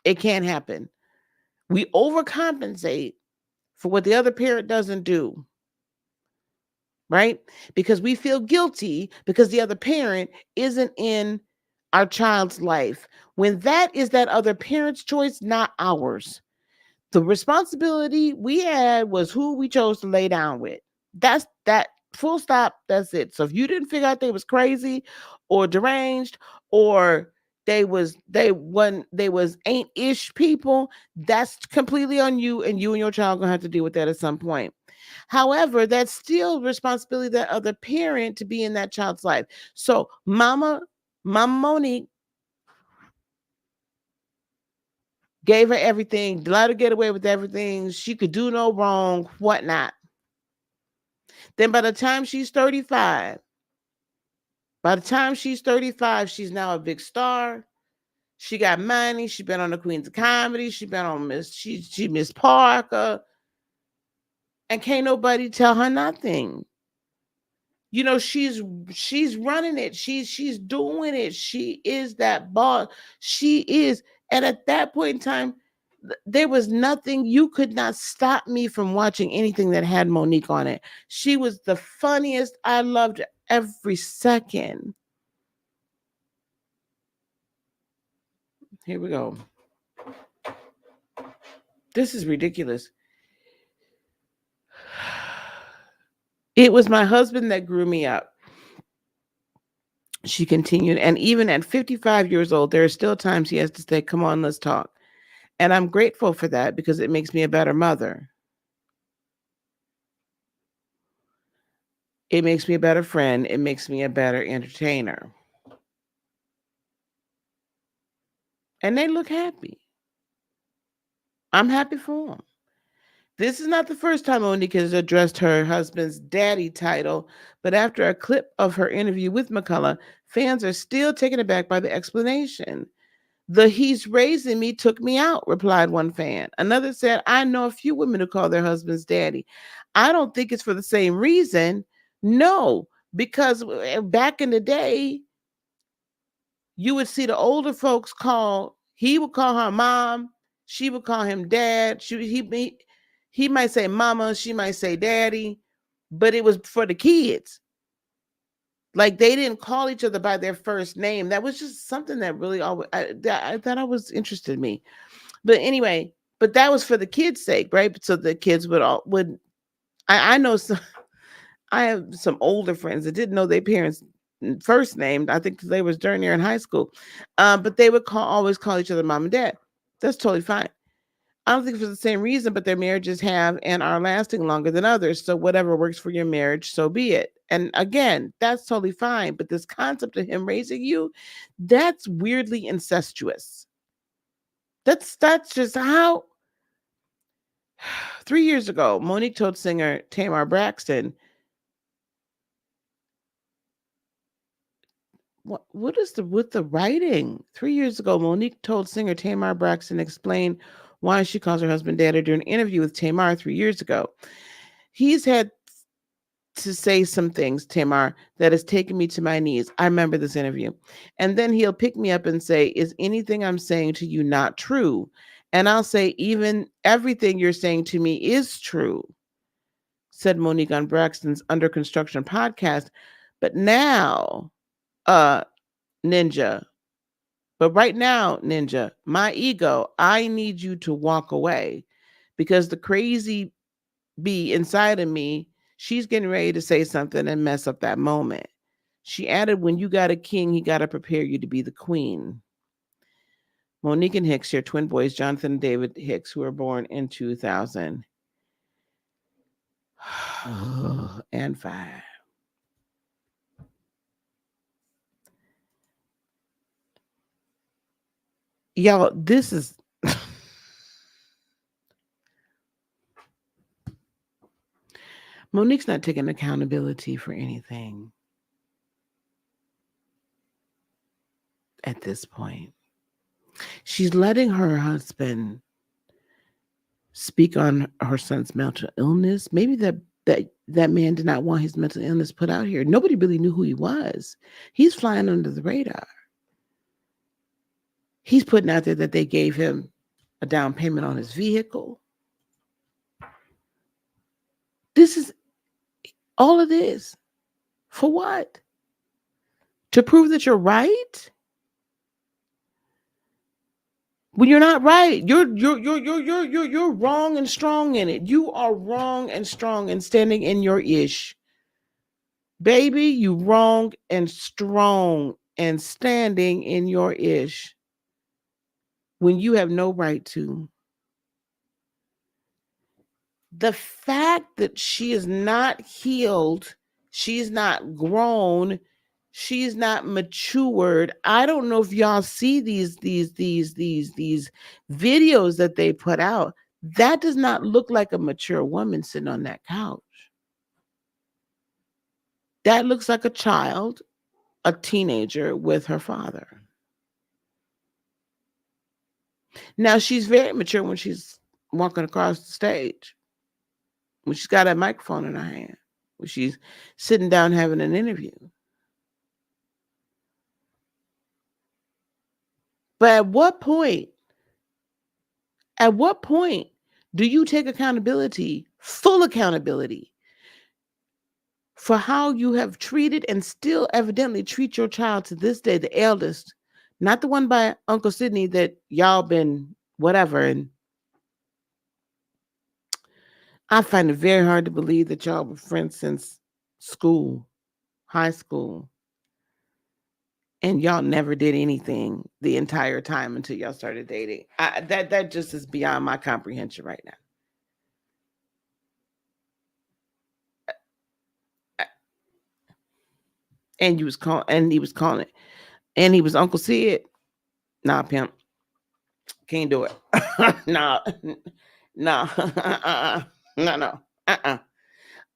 It can happen. We overcompensate for what the other parent doesn't do, right? Because we feel guilty because the other parent isn't in our child's life. When that is that other parent's choice, not ours. The responsibility we had was who we chose to lay down with. That's that, full stop. That's it. So if you didn't figure out they was crazy or deranged or they was ain't ish people, that's completely on you, and you and your child gonna have to deal with that at some point. However, that's still responsibility of that other parent to be in that child's life. So Mama Monique gave her everything, let her get away with everything. She could do no wrong, whatnot. Then by the time she's 35, she's now a big star. She got money. She been on the Queens of Comedy. She been on she Miss Parker. And can't nobody tell her nothing. You know, she's running it. She's doing it. She is that boss. She is. And at that point in time, there was nothing, you could not stop me from watching anything that had Monique on it. She was the funniest. I loved every second. Here we go. This is ridiculous. It was my husband that grew me up. She continued, and even at 55 years old, there are still times he has to say, "Come on, let's talk." And I'm grateful for that because it makes me a better mother. It makes me a better friend. It makes me a better entertainer. And they look happy. I'm happy for them. This is not the first time Monique has addressed her husband's daddy title, but after a clip of her interview with McCullough, fans are still taken aback by the explanation. "The he's raising me took me out," replied one fan. Another said, "I know a few women who call their husbands daddy. I don't think it's for the same reason. No, because back in the day, you would see the older folks he would call her mom, she would call him dad. He might say mama, she might say daddy, but it was for the kids. Like they didn't call each other by their first name. That was just something that really always I thought I was interested in me. But anyway, but that was for the kids' sake, right? So the kids would I know some I have some older friends that didn't know their parents' first name. I think they was during there in high school, but they would always call each other mom and dad. That's totally fine. I don't think for the same reason, but their marriages have and are lasting longer than others. So whatever works for your marriage, so be it. And again, that's totally fine. But this concept of him raising you, that's weirdly incestuous. That's just how. 3 years ago, Monique told singer Tamar Braxton, what is the with the writing? 3 years ago, Monique told singer Tamar Braxton explain why she calls her husband daddy during an interview with Tamar 3 years ago. He's had to say some things, Tamar, that has taken me to my knees. I remember this interview. And then he'll pick me up and say, "Is anything I'm saying to you not true?" And I'll say, "Even everything you're saying to me is true," said Monique on Braxton's Under Construction podcast. But now, Ninja, but right now, Ninja, my ego, I need you to walk away because the crazy bee inside of me, she's getting ready to say something and mess up that moment. She added, when you got a king, he got to prepare you to be the queen. Monique and Hicks share twin boys, Jonathan and David Hicks, who were born in 2005. Y'all, this is Monique's not taking accountability for anything at this point. She's letting her husband speak on her son's mental illness. Maybe that man did not want his mental illness put out here. Nobody really knew who he was. He's flying under the radar. He's putting out there that they gave him a down payment on his vehicle. This is all of this. For what? To prove that you're right? When you're not right, you're wrong and strong in it. You are wrong and strong and standing in your ish. Baby, you wrong and strong and standing in your ish when you have no right to. The fact that she is not healed, she's not grown, she's not matured. I don't know if y'all see these videos that they put out. That does not look like a mature woman sitting on that couch. That looks like a child, a teenager with her father. Now she's very mature when she's walking across the stage, when she's got a microphone in her hand, when she's sitting down having an interview. But at what point do you take accountability, full accountability, for how you have treated and still evidently treat your child to this day, the eldest, not the one by Uncle Sidney that y'all been whatever. And I find it very hard to believe that y'all were friends since school, high school, and y'all never did anything the entire time until y'all started dating. That just is beyond my comprehension right now. And he was calling it, and he was Uncle Sid. Nah, pimp, can't do it. Nah, nah, no.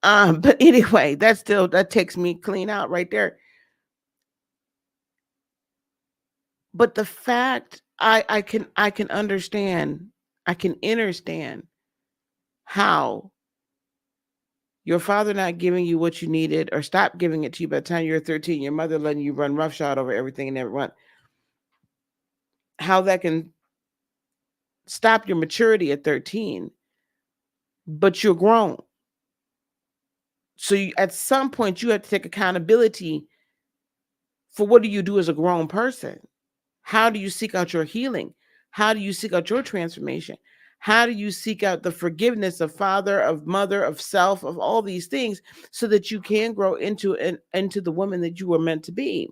But anyway, that takes me clean out right there. But the fact I can understand, I can understand how your father not giving you what you needed or stop giving it to you by the time you're 13, your mother letting you run roughshod over everything and everyone, how that can stop your maturity at 13, but you're grown. So at some point you have to take accountability for what do you do as a grown person? How do you seek out your healing? How do you seek out your transformation? How do you seek out the forgiveness of father, of mother, of self, of all these things so that you can grow into the woman that you were meant to be?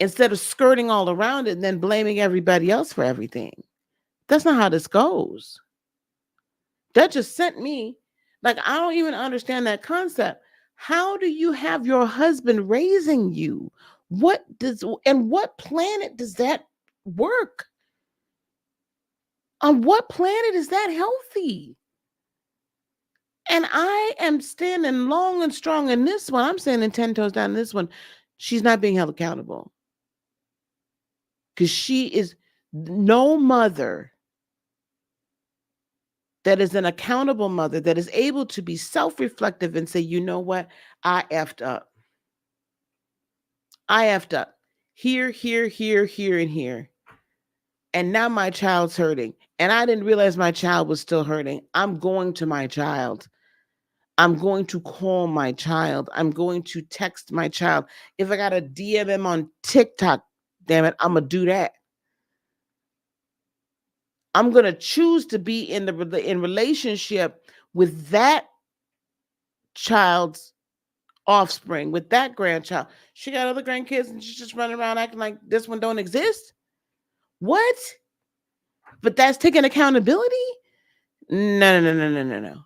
Instead of skirting all around it and then blaming everybody else for everything. That's not how this goes. That just sent me, like, I don't even understand that concept. How do you have your husband raising you? What planet does that work? On what planet is that healthy? And I am standing long and strong in this one. I'm standing 10 toes down in this one. She's not being held accountable. Because she is no mother that is an accountable mother that is able to be self-reflective and say, you know what? I effed up. I effed up. Here, and here. And now my child's hurting. And I didn't realize my child was still hurting. I'm going to my child. I'm going to call my child. I'm going to text my child. If I got to DM him on TikTok, damn it, I'm going to do that. I'm going to choose to be in relationship with that child's offspring, with that grandchild. She got other grandkids and she's just running around acting like this one don't exist. What? But that's taking accountability? No, no, no, no, no, no, no.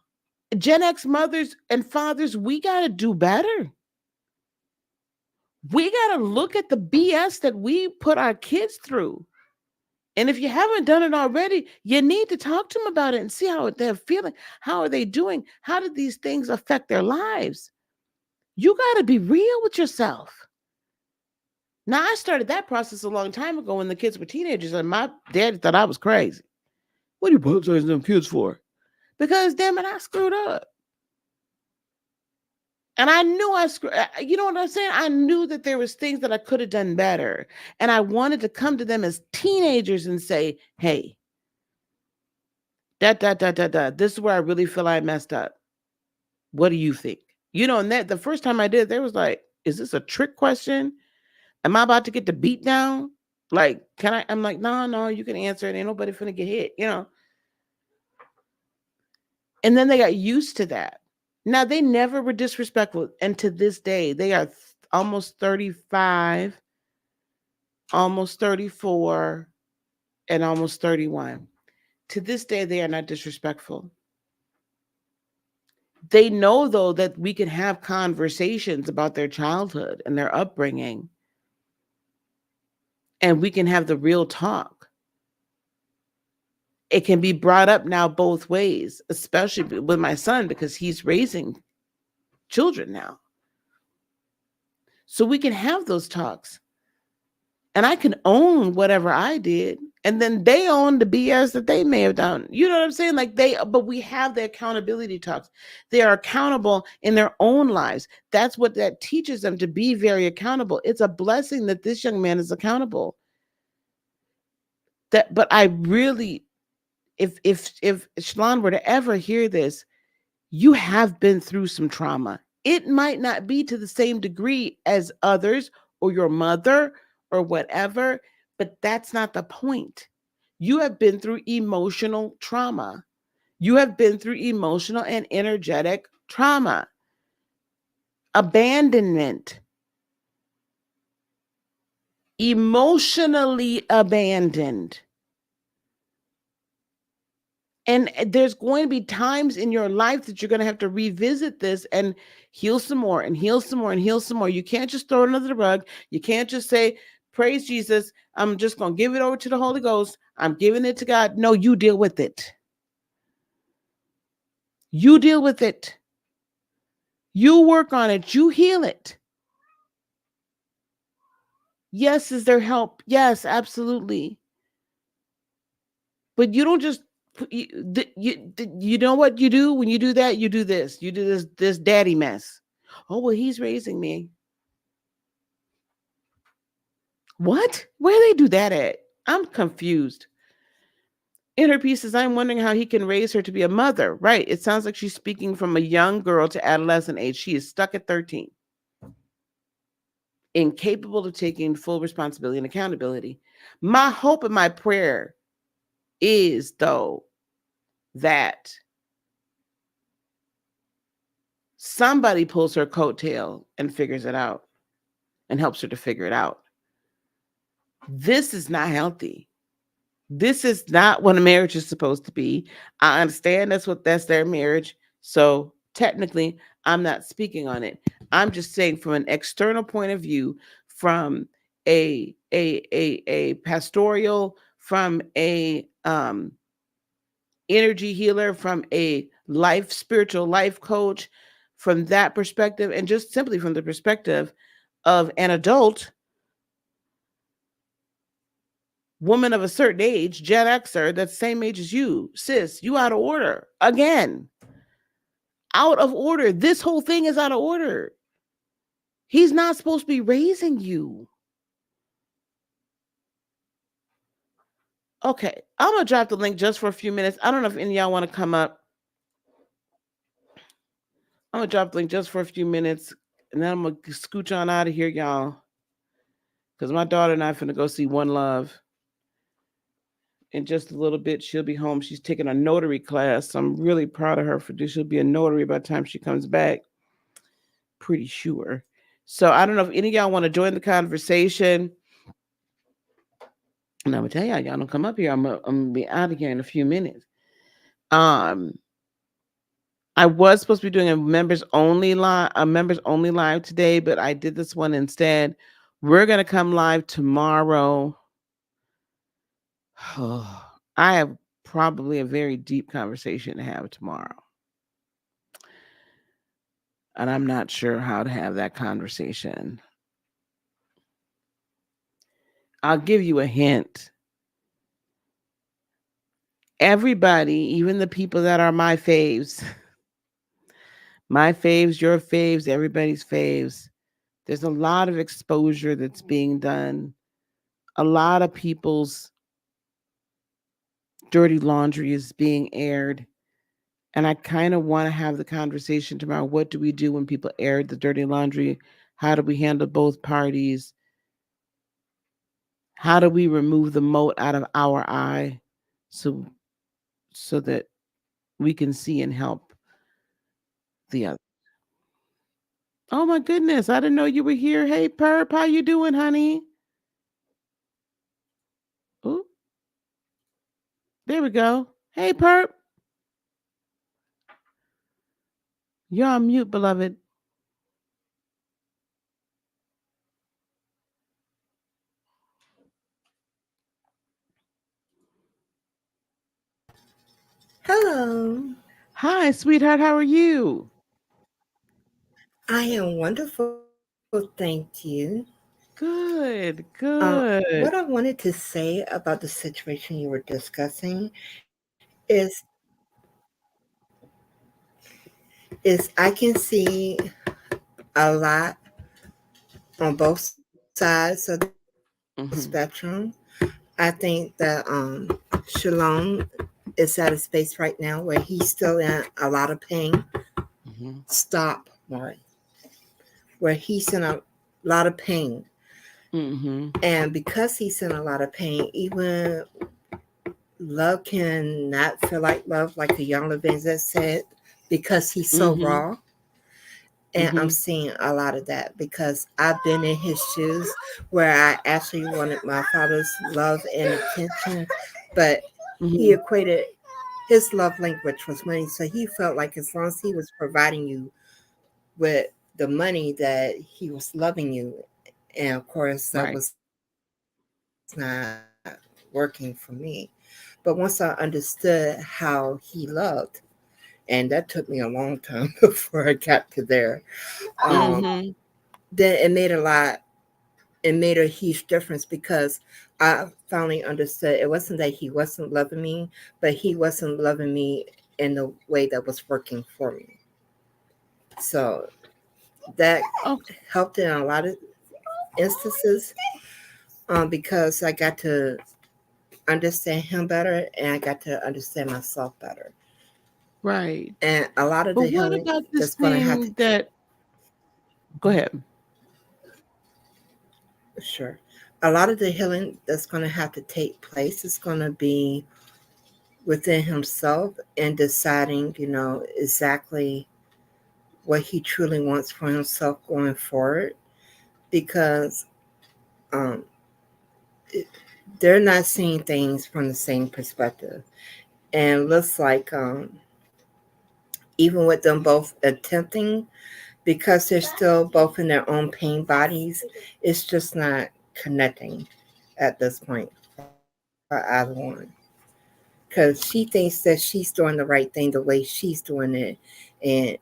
Gen X mothers and fathers, we got to do better. We got to look at the BS that we put our kids through. And if you haven't done it already, you need to talk to them about it and see how they're feeling. How are they doing? How did these things affect their lives? You got to be real with yourself. Now, I started that process a long time ago when the kids were teenagers, and my daddy thought I was crazy. What are you baptizing them kids for? Because, damn it, I screwed up. And I knew I screwed. You know what I'm saying? I knew that there was things that I could have done better, and I wanted to come to them as teenagers and say, "Hey, this is where I really feel I messed up. What do you think?" You know, and that the first time I did, they was like, "Is this a trick question? Am I about to get the beat down? Like, can I?" I'm like, "No, no, you can answer it. Ain't nobody finna get hit." You know. And then they got used to that. Now they never were disrespectful, and to this day, they are almost 35, almost 34, and almost 31. To this day, they are not disrespectful. They know, though, that we can have conversations about their childhood and their upbringing, and we can have the real talk. It can be brought up now both ways, especially with my son, because he's raising children now. So we can have those talks. And I can own whatever I did. And then they own the BS that they may have done. You know what I'm saying? But we have the accountability talks. They are accountable in their own lives. That's what that teaches them, to be very accountable. It's a blessing that this young man is accountable. But I really, if Shalon were to ever hear this, you have been through some trauma. It might not be to the same degree as others or your mother or whatever, but that's not the point. You have been through emotional trauma. You have been through emotional and energetic trauma, abandonment, emotionally abandoned. And there's going to be times in your life that you're going to have to revisit this and heal some more and heal some more and heal some more. You can't just throw it under the rug. You can't just say, "Praise Jesus, I'm just going to give it over to the Holy Ghost. I'm giving it to God." No, you deal with it. You deal with it. You work on it. You heal it. Yes, is there help? Yes, absolutely. But you don't just you know what you do when you do that? You do this. You do this daddy mess. Oh, well, he's raising me. What? Where they do that at? I'm confused. In her pieces, I'm wondering how he can raise her to be a mother. Right. It sounds like she's speaking from a young girl to adolescent age. She is stuck at 13. Incapable of taking full responsibility and accountability. My hope and my prayer is, though, that somebody pulls her coattail and figures it out and helps her to figure it out. This is not healthy. This is not what a marriage is supposed to be. I understand that's their marriage. So technically, I'm not speaking on it. I'm just saying from an external point of view, from a pastoral, from a energy healer, from a spiritual life coach, from that perspective, and just simply from the perspective of an adult woman of a certain age, Gen Xer, that's the same age as you, sis, you out of order. Again, out of order. This whole thing is out of order. He's not supposed to be raising you. Okay, I'm going to drop the link just for a few minutes. I don't know if any of y'all want to come up. I'm gonna drop the link just for a few minutes, and then I'm gonna scooch on out of here, y'all. Cause my daughter and I finna go see One Love in just a little bit. She'll be home. She's taking a notary class. So I'm really proud of her for this. She'll be a notary by the time she comes back. Pretty sure. So I don't know if any of y'all want to join the conversation. And I'm gonna tell y'all don't come up here. I'm gonna be out of here in a few minutes. Um, I was supposed to be doing a members only live today, but I did this one instead. We're gonna come live tomorrow. I have probably a very deep conversation to have tomorrow. And I'm not sure how to have that conversation. I'll give you a hint. Everybody, even the people that are my faves, your faves, everybody's faves, there's a lot of exposure that's being done. A lot of people's dirty laundry is being aired. And I kind of want to have the conversation tomorrow. What do we do when people air the dirty laundry? How do we handle both parties? How do we remove the mote out of our eye so that we can see and help the other? Oh my goodness, I didn't know you were here. Hey Perp, how you doing, honey? Ooh, there we go. Hey Perp. You're on mute, beloved. Hello. Hi, sweetheart, how are you? I am wonderful, thank you. Good, What I good. wanted to say about the situation you were discussing is I can see a lot on both sides of the spectrum. Mm-hmm. I think that Shalon is at a space right now where he's still in a lot of pain. Mm-hmm. Stop, Maury. Where he's in a lot of pain. Mm-hmm. And because he's in a lot of pain, even love can not feel like love, like the young Levinsett said, because he's so Mm-hmm. raw. And I'm Mm-hmm. seeing a lot of that because I've been in his shoes where I actually wanted my father's love and attention, but he Mm-hmm. equated his love language was money. So he felt like as long as he was providing you with the money that he was loving you. And of course that Right. was not working for me. But once I understood how he loved, and that took me a long time before I got to there. Um, Mm-hmm. then it made a huge difference because I finally understood it wasn't that he wasn't loving me, but he wasn't loving me in the way that was working for me. So that Oh, helped in a lot of instances because I got to understand him better and I got to understand myself better. right. And a lot of But the what healing about this that's going to have to, thing that go ahead. sure, a lot of the healing that's going to have to take place is going to be within himself and deciding, exactly what he truly wants for himself going forward because um, it, they're not seeing things from the same perspective. And looks like even with them both attempting, because they're still both in their own pain bodies, it's just not connecting at this point for either one. Because she thinks that she's doing the right thing the way she's doing it, and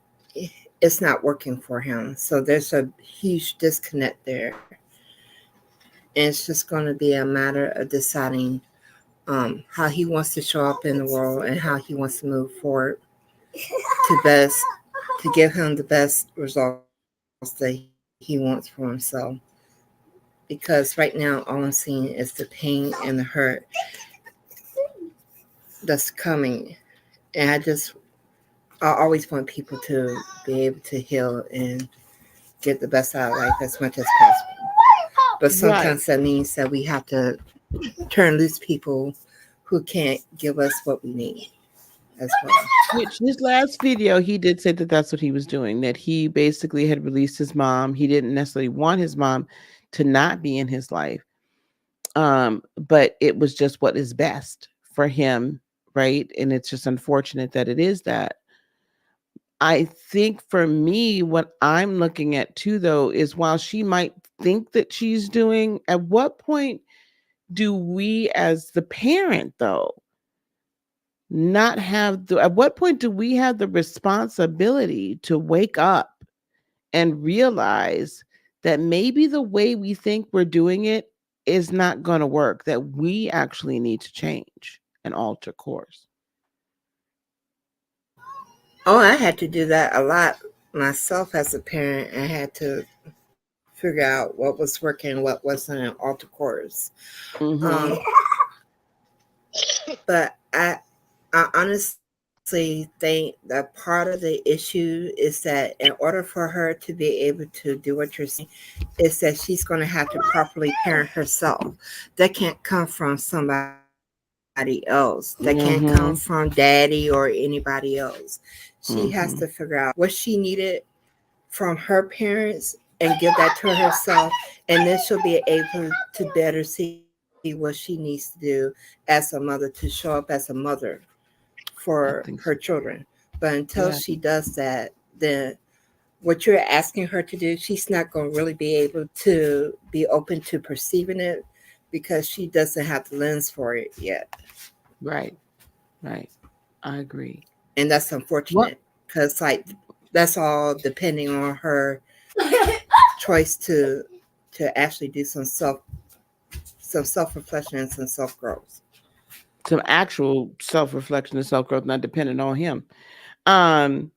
it's not working for him. So there's a huge disconnect there. And it's just going to be a matter of deciding how he wants to show up in the world and how he wants to move forward to best to give him the best results that he wants for himself. Because right now all I'm seeing is the pain and the hurt that's coming. And I just I always want people to be able to heal and get the best out of life as much as possible. But Right. sometimes that means that we have to turn loose people who can't give us what we need as well. Which his last video, he did say that that's what he was doing, that he basically had released his mom. He didn't necessarily want his mom to not be in his life. But it was just what is best for him, right? And it's just unfortunate that it is that. I think for me, what I'm looking at too, though, is while she might think that she's doing, at what point do we, as the parent, though, not have the, at what point do we have the responsibility to wake up and realize that maybe the way we think we're doing it is not going to work, that we actually need to change and alter course? Oh, I had to do that a lot myself as a parent. I had to figure out what was working, what wasn't, and alter course. Um, Mm-hmm. but I honestly think that part of the issue is that in order for her to be able to do what you're saying, is that she's going to have to properly parent herself. That can't come from somebody else. That can't come from Mm-hmm. daddy or anybody else. She has to figure out Mm-hmm. what she needed from her parents and give that to herself, and then she'll be able to better see what she needs to do as a mother, to show up as a mother for her I think so. children. But until she Yeah. does that, then what you're asking her to do, she's not going to really be able to be open to perceiving it because she doesn't have the lens for it yet. Right. Right. I agree. And that's What? unfortunate because, like, that's all depending on her choice to actually do some self reflection and some self growth. Some actual self-reflection and self-growth, not dependent on him. Um,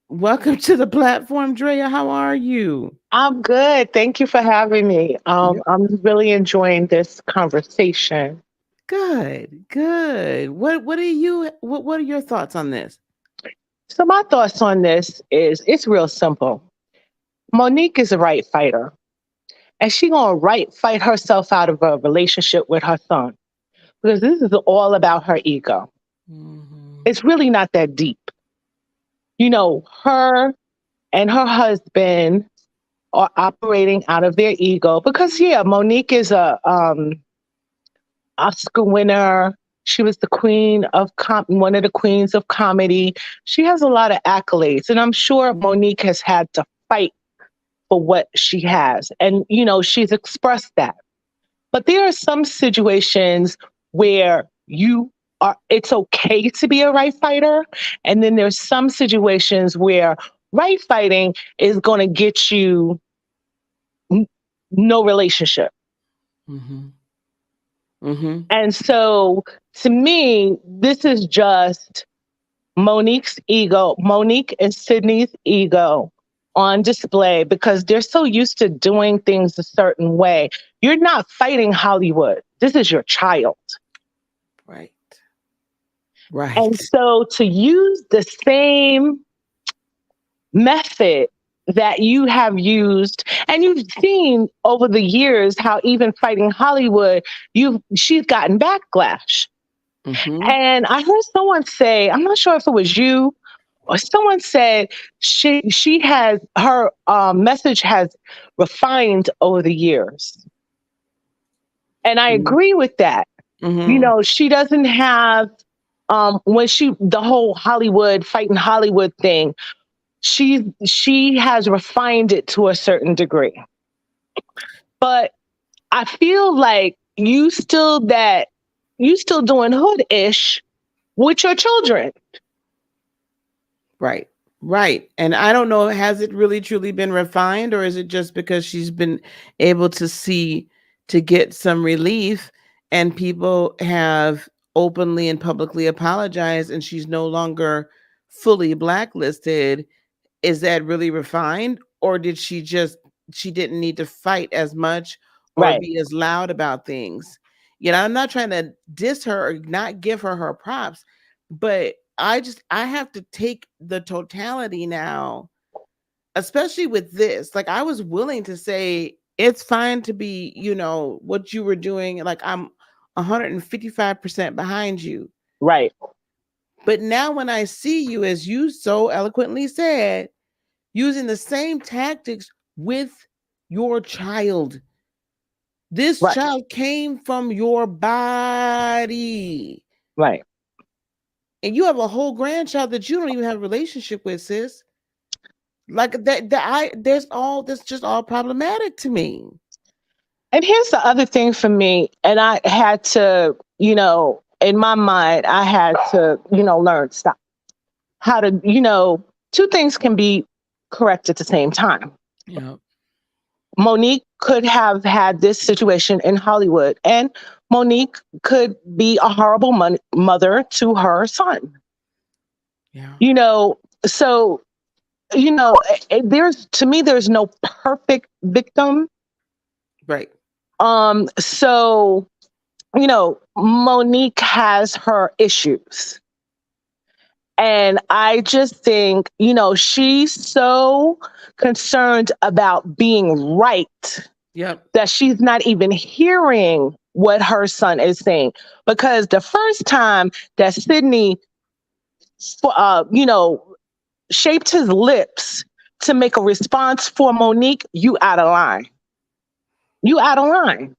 Welcome to the platform, Drea. How are you? I'm good. Thank you for having me. Yep. I'm really enjoying this conversation. Good, good. What are your thoughts on this? So my thoughts on this is it's real simple. Monique is a right fighter, and she gonna right fight herself out of a relationship with her son because this is all about her ego. Mm-hmm. It's really not that deep. Her and her husband are operating out of their ego because yeah, Monique is a Oscar winner. She was the queen of one of the queens of comedy. She has a lot of accolades, and I'm sure Monique has had to fight for what she has, and she's expressed that. But there are some situations where you are. It's okay to be a right fighter, and then there's some situations where right fighting is going to get you n- no relationship. Mm-hmm. Mm-hmm. And so to me, this is just Monique's ego, Monique and Sydney's ego on display because they're so used to doing things a certain way. You're not fighting Hollywood. This is your child. Right. And Right. so to use the same method that you have used and you've seen over the years how even fighting Hollywood, she's gotten backlash. Mm-hmm. And I heard someone say, I'm not sure if it was you or someone said she has her message has refined over the years. And I agree with that. Mm-hmm. She doesn't have when the whole Hollywood fighting Hollywood thing, she has refined it to a certain degree. But I feel like you still doing hood-ish with your children. Right. Right. And I don't know, has it really truly been refined, or is it just because she's been able to see, to get some relief, and people have openly and publicly apologized and she's no longer fully blacklisted? Is that really refined, or did she didn't need to fight as much or Right. be as loud about things? I'm not trying to diss her or not give her her props, but I have to take the totality now, especially with this. Like, I was willing to say it's fine to be, what you were doing. Like, I'm 155% behind you. Right. But now when I see you, as you so eloquently said, using the same tactics with your child, this Right. child came from your body. Right. And you have a whole grandchild that you don't even have a relationship with, sis. Like that's just all problematic to me. And here's the other thing for me, and I had to, in my mind, I had to, learn stop how to, two things can be correct at the same time. Yeah. Monique could have had this situation in Hollywood, and Monique could be a horrible mother to her son. Yeah. So there's to me there's no perfect victim. Right. So Monique has her issues. And I just think, she's so concerned about being right Yep. that she's not even hearing what her son is saying. Because the first time that Sydney, shaped his lips to make a response for Monique, you out of line. You out of line.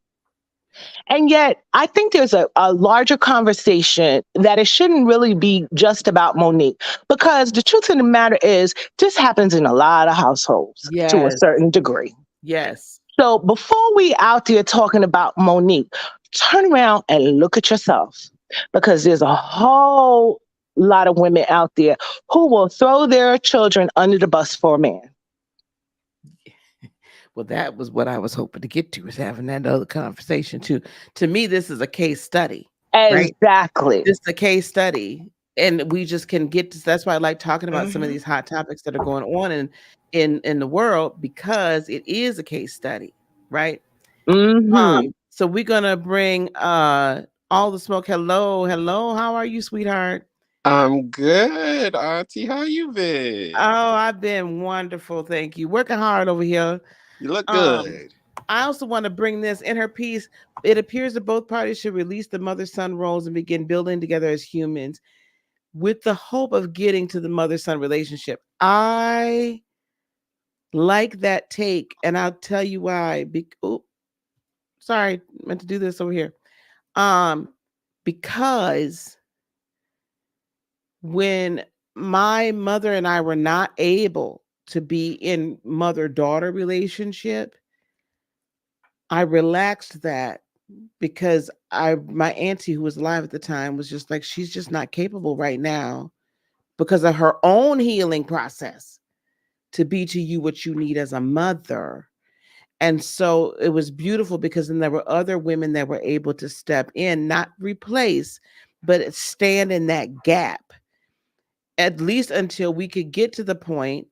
And yet, I think there's a larger conversation that it shouldn't really be just about Monique. Because the truth of the matter is, this happens in a lot of households to a Yes. certain degree. Yes. So before we out there talking about Monique, turn around and look at yourself. Because there's a whole lot of women out there who will throw their children under the bus for a man. Well, that was what I was hoping to get to, is having that other conversation too. To me, this is a case study, right? Exactly. This is a case study. And we just can get to, that's why I like talking about some of these hot topics that are going on in the world, because it is a case study, right? Mm-hmm. So we're gonna bring all the smoke. Hello, how are you, sweetheart? I'm good, Auntie. How you been? Oh, I've been wonderful, thank you. Working hard over here. You look Um, good. I also want to bring this in her piece. It appears that both parties should release the mother-son roles and begin building together as humans, with the hope of getting to the mother-son relationship. I like that take, and I'll tell you why. Sorry, meant to do this over here. Because when my mother and I were not able to be in mother-daughter relationship, I relaxed that, because my auntie, who was alive at the time, was just like, she's just not capable right now because of her own healing process to be to you what you need as a mother. And so it was beautiful, because then there were other women that were able to step in, not replace, but stand in that gap, at least until we could get to the point,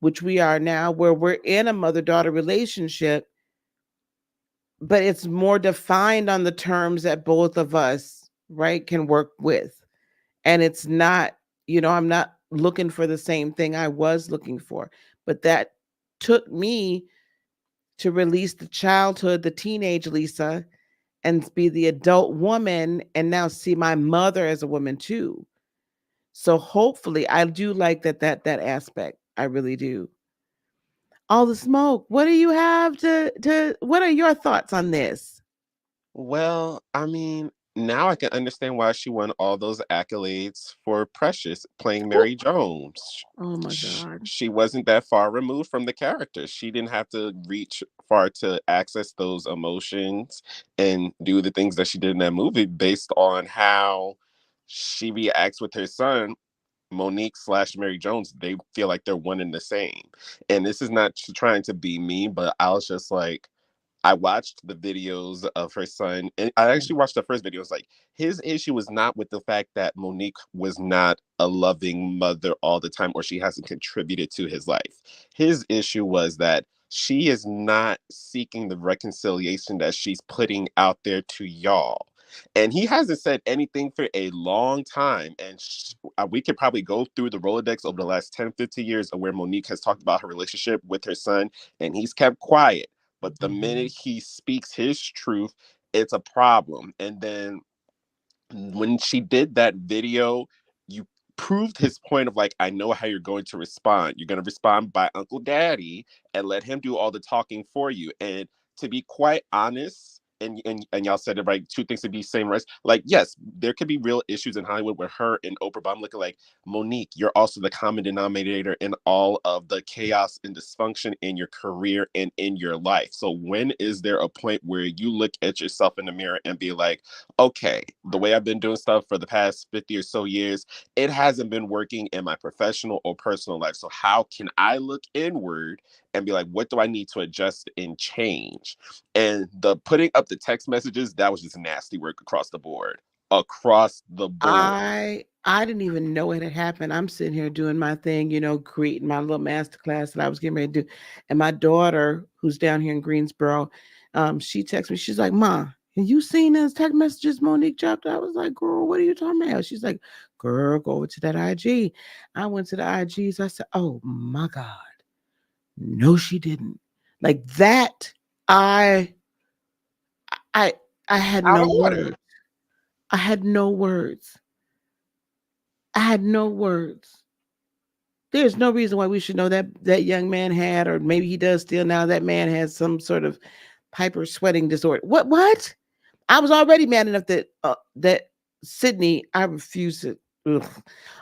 which we are now, where we're in a mother-daughter relationship, but it's more defined on the terms that both of us, right, can work with. And it's not, I'm not looking for the same thing I was looking for, but that took me to release the childhood, the teenage Lisa, and be the adult woman, and now see my mother as a woman too. So hopefully, I do like that aspect. I really do. All the smoke. What do you have to what are your thoughts on this? Well, I mean, now I can understand why she won all those accolades for Precious playing Ooh. Mary Jones. Oh my God. She wasn't that far removed from the character. She didn't have to reach far to access those emotions and do the things that she did in that movie based on how she reacts with her son. Monique slash Mary Jones, they feel like they're one and the same. And this is not trying to be me, but I was just like, I watched the videos of her son, and I actually watched the first video. It's like his issue was not with the fact that Monique was not a loving mother all the time, or she hasn't contributed to his life. His issue was that she is not seeking the reconciliation that she's putting out there to y'all. And he hasn't said anything for a long time. And we could probably go through the Rolodex over the last 10, 15 years of where Monique has talked about her relationship with her son, and he's kept quiet. But the minute he speaks his truth, it's a problem. And then when she did that video, you proved his point of like, I know how you're going to respond. You're going to respond by Uncle Daddy and let him do all the talking for you. And to be quite honest, and y'all said it right, two things to be same race. Like, yes, there could be real issues in Hollywood with her and Oprah, but I'm looking like, Monique, you're also the common denominator in all of the chaos and dysfunction in your career and in your life. So when is there a point where you look at yourself in the mirror and be like, okay, the way I've been doing stuff for the past 50 or so years, it hasn't been working in my professional or personal life. So how can I look inward and be like, what do I need to adjust and change? And the putting up the text messages, that was just nasty work across the board. Across the board. I didn't even know it had happened. I'm sitting here doing my thing, creating my little master class that I was getting ready to do. And my daughter, who's down here in Greensboro, she texts me. She's like, "Ma, have you seen those text messages Monique dropped?" I was like, "Girl, what are you talking about?" She's like, "Girl, go over to that IG." I went to the IGs. I said, "Oh my God. No, she didn't." Like that, I I I had Out no of order. words. I had no words. I had no words. There's no reason why we should know that that young man had, or maybe he does still now, that man has some sort of hyper sweating disorder. What? I was already mad enough that Sydney, I refuse it. Ugh.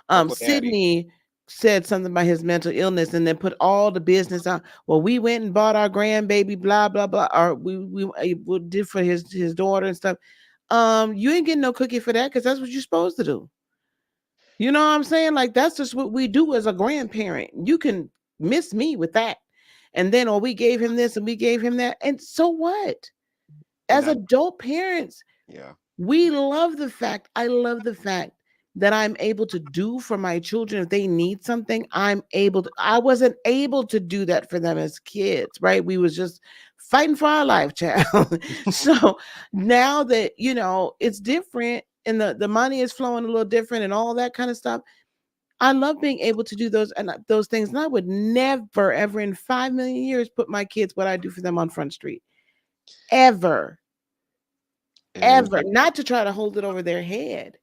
Uncle Daddy. Sydney said something about his mental illness and then put all the business out. Well, we went and bought our grandbaby, blah blah blah, or we did for his daughter and stuff. You ain't getting no cookie for that because that's what you're supposed to do. You know what I'm saying? Like that's just what we do as a grandparent. You can miss me with that. And then, or we gave him this and we gave him that. And so what? And As that, adult parents, yeah. we love the fact, I love the fact that I'm able to do for my children. If they need something, I wasn't able to do that for them as kids, right? We was just fighting for our life, child. So now that, it's different and the money is flowing a little different and all that kind of stuff. I love being able to do those things. And I would never, ever in 5 million years put my kids what I do for them on Front Street. Ever. And Ever. Not to try to hold it over their head.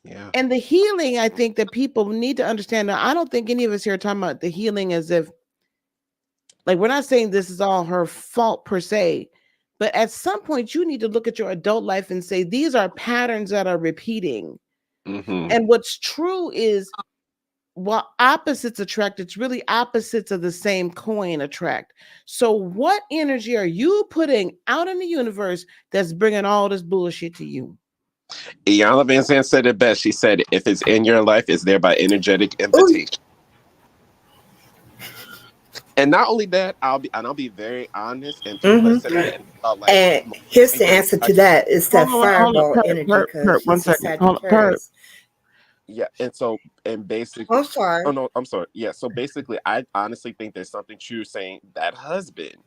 yeah. And the healing, I think that people need to understand. Now, I don't think any of us here are talking about the healing as if, like, we're not saying this is all her fault per se, but at some point, you need to look at your adult life and say, these are patterns that are repeating. Mm-hmm. And what's true is, while opposites attract, it's really opposites of the same coin attract. So, what energy are you putting out in the universe that's bringing all this bullshit to you? Iyanla Van Zandt said it best. She said, if it's in your life, it's there by energetic Ooh, invitation. And not only that, I'll be very honest, and people have mm-hmm. said this about like And Monique here's the being her answer to psychic. that: it's that Hold on, fireball energy because Perp, one she's a second. Hold on, Perp. Sagittarius. Yeah, and so and basically, I'm sorry. oh no, I'm sorry. Yeah, so basically, I honestly think there's something true saying that husband,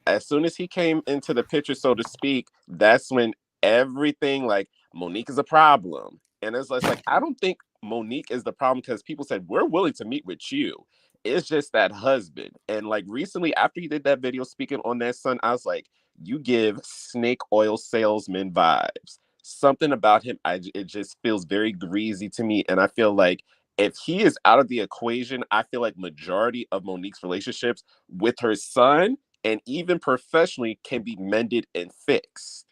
as soon as he came into the picture, so to speak, that's when everything like Monique is a problem. And it's like, I don't think Monique is the problem because people said, we're willing to meet with you. It's just that husband. And like recently, after he did that video speaking on that son, I was like, you give snake oil salesman vibes. Something about him, it just feels very greasy to me. And I feel like if he is out of the equation, I feel like majority of Monique's relationships with her son and even professionally can be mended and fixed.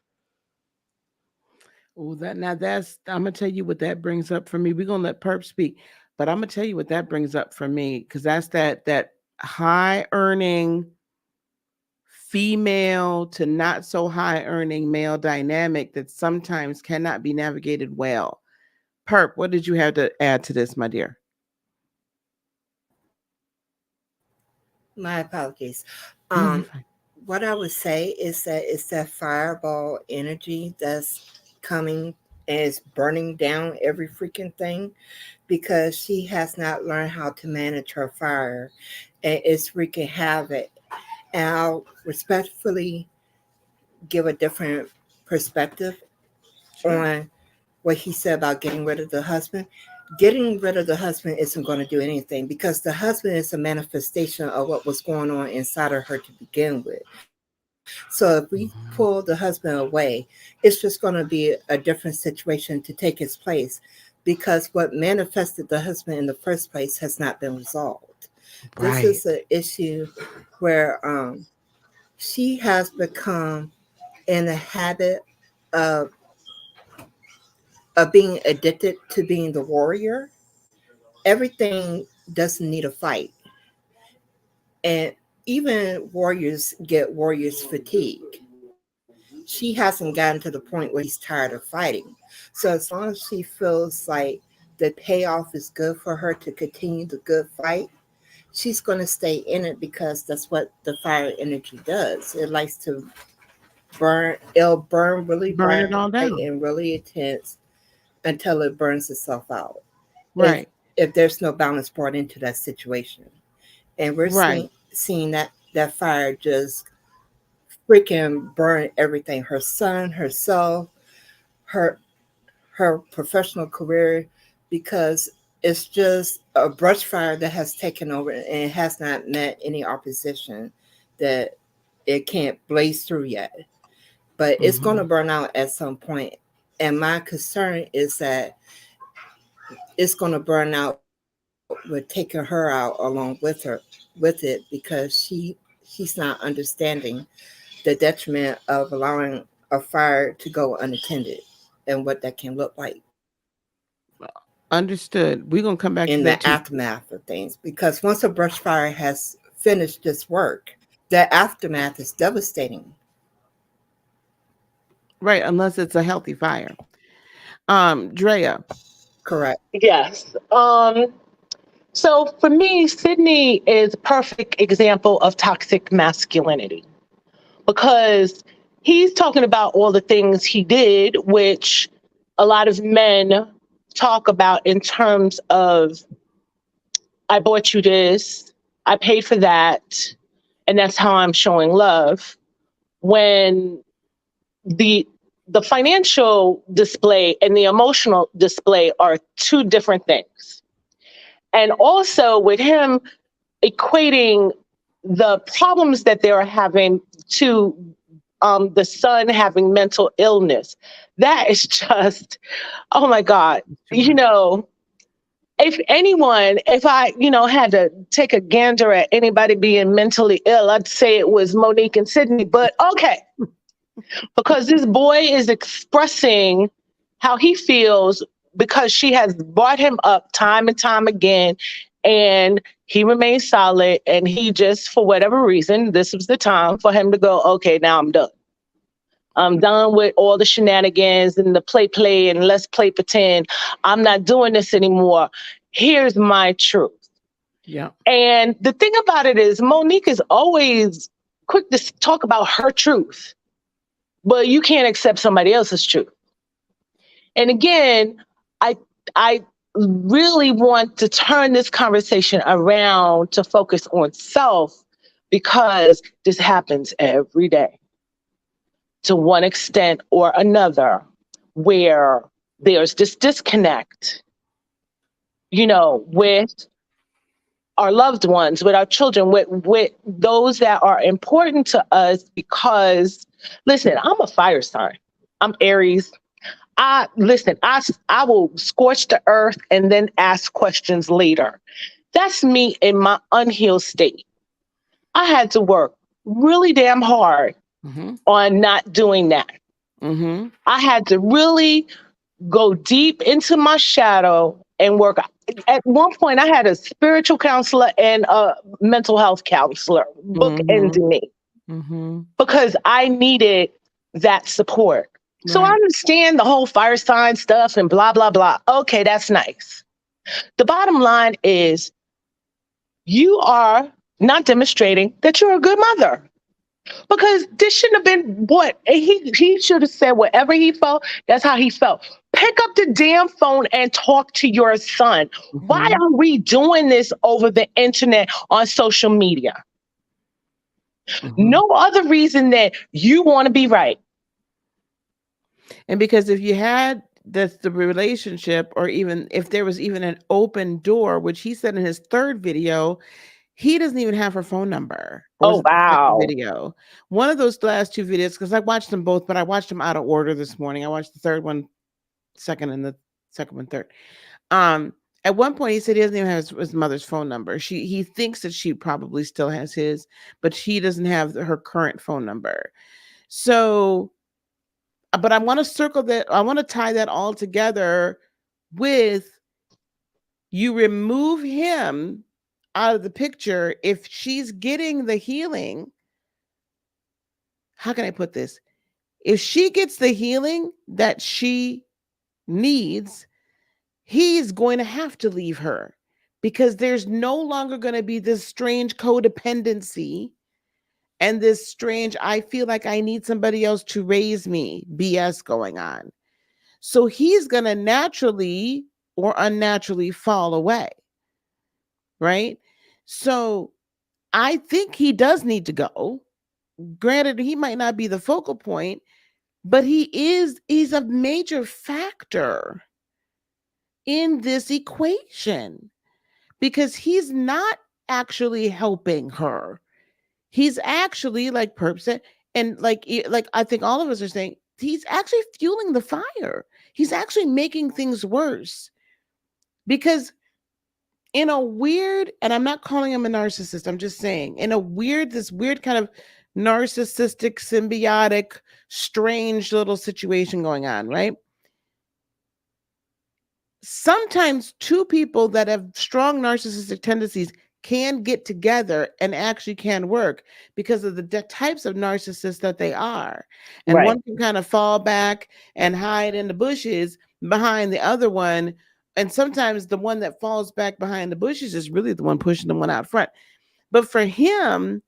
Oh, I'm gonna tell you what that brings up for me. We're gonna let Perp speak, but I'm gonna tell you what that brings up for me because that's that high earning female to not so high earning male dynamic that sometimes cannot be navigated well. Perp, what did you have to add to this, my dear? My apologies. No, you're fine. What I would say is that it's that fireball energy that's coming and is burning down every freaking thing because she has not learned how to manage her fire and it's wreaking havoc. And I'll respectfully give a different perspective on what he said about getting rid of the husband. Getting rid of the husband isn't going to do anything because the husband is a manifestation of what was going on inside of her to begin with. So if we pull the husband away, it's just going to be a different situation to take his place because what manifested the husband in the first place has not been resolved. This Right. is an issue where she has become in the habit of being addicted to being the warrior. Everything doesn't need a fight. And even warriors get warriors fatigue. She hasn't gotten to the point where she's tired of fighting. So as long as she feels like the payoff is good for her to continue the good fight, she's going to stay in it because that's what the fire energy does. It likes to burn, it'll burn really Burn it bright all and down. really intense until it burns itself out. If Right. if there's no balance brought into that situation. And we're Right. seeing that fire just freaking burn everything. Her son, herself, her her professional career, because it's just a brush fire that has taken over and it has not met any opposition that it can't blaze through yet. But it's going to Mhm. burn out at some point. And my concern is that it's going to burn out with taking her out along with it because she's not understanding the detriment of allowing a fire to go unattended and what that can look like Understood. We're gonna come in back to the that too. aftermath of things. Because once a brush fire has finished this work, the aftermath is devastating. Right, unless it's a healthy fire. Drea. Correct. Yes. So for me, Sydney is a perfect example of toxic masculinity because he's talking about all the things he did, which a lot of men talk about in terms of, I bought you this, I paid for that, and that's how I'm showing love. When the the financial display and the emotional display are two different things. And also with him equating the problems that they're having to the son having mental illness. That is just, oh my God. Too You much. know, if anyone, if I, had to take a gander at anybody being mentally ill, I'd say it was Monique and Sydney. But okay, because this boy is expressing how he feels because she has brought him up time and time again, and he remains solid, and he just, for whatever reason, this was the time for him to go, okay, now I'm done. I'm done with all the shenanigans and the play and let's play pretend. I'm not doing this anymore. Here's my truth. Yeah. And the thing about it is Monique is always quick to talk about her truth, but you can't accept somebody else's truth. And again, I I really want to turn this conversation around to focus on self because this happens every day to one extent or another where there's this disconnect, with our loved ones, with our children, with those that are important to us because listen, I'm a fire sign. I'm Aries. I will scorch the earth and then ask questions later. That's me in my unhealed state. I had to work really damn hard Mm-hmm. on not doing that. Mm-hmm. I had to really go deep into my shadow and work. At one point, I had a spiritual counselor and a mental health counselor Mm-hmm. bookending me Mm-hmm. because I needed that support. So I Right. understand the whole fire sign stuff and blah, blah, blah. Okay, that's nice. The bottom line is you are not demonstrating that you're a good mother because this shouldn't have been what he should have said. Whatever he felt, that's how he felt. Pick up the damn phone and talk to your son. Why Mm-hmm. are we doing this over the internet on social media? Mm-hmm. No other reason that you want to be right. And because if you had the relationship, or even if there was even an open door, which he said in his third video, he doesn't even have her phone number. Or was Oh, it the second wow. video? One of those last two videos, because I watched them both, but I watched them out of order this morning. I watched the third one second and the second one third. At one point he said he doesn't even have his mother's phone number. He thinks that she probably still has his, but he doesn't have her current phone number. So, but I want to circle that. I want to tie that all together with, you remove him out of the picture. If she's getting the healing, how can I put this? If she gets the healing that she needs, he's going to have to leave her, because there's no longer going to be this strange codependency and this strange, I feel like I need somebody else to raise me BS going on. So he's going to naturally or unnaturally fall away. Right? So I think he does need to go. Granted, he might not be the focal point, but he's a major factor in this equation, because he's not actually helping her. He's actually, like Perp said, and like I think all of us are saying, he's actually fueling the fire. He's actually making things worse, because in a weird, and I'm not calling him a narcissist, I'm just saying, in a weird, this weird kind of narcissistic, symbiotic, strange little situation going on, right? Sometimes two people that have strong narcissistic tendencies can get together and actually can work, because of the types of narcissists that they are. And Right. one can kind of fall back and hide in the bushes behind the other one. And sometimes the one that falls back behind the bushes is really the one pushing the one out front. But for him,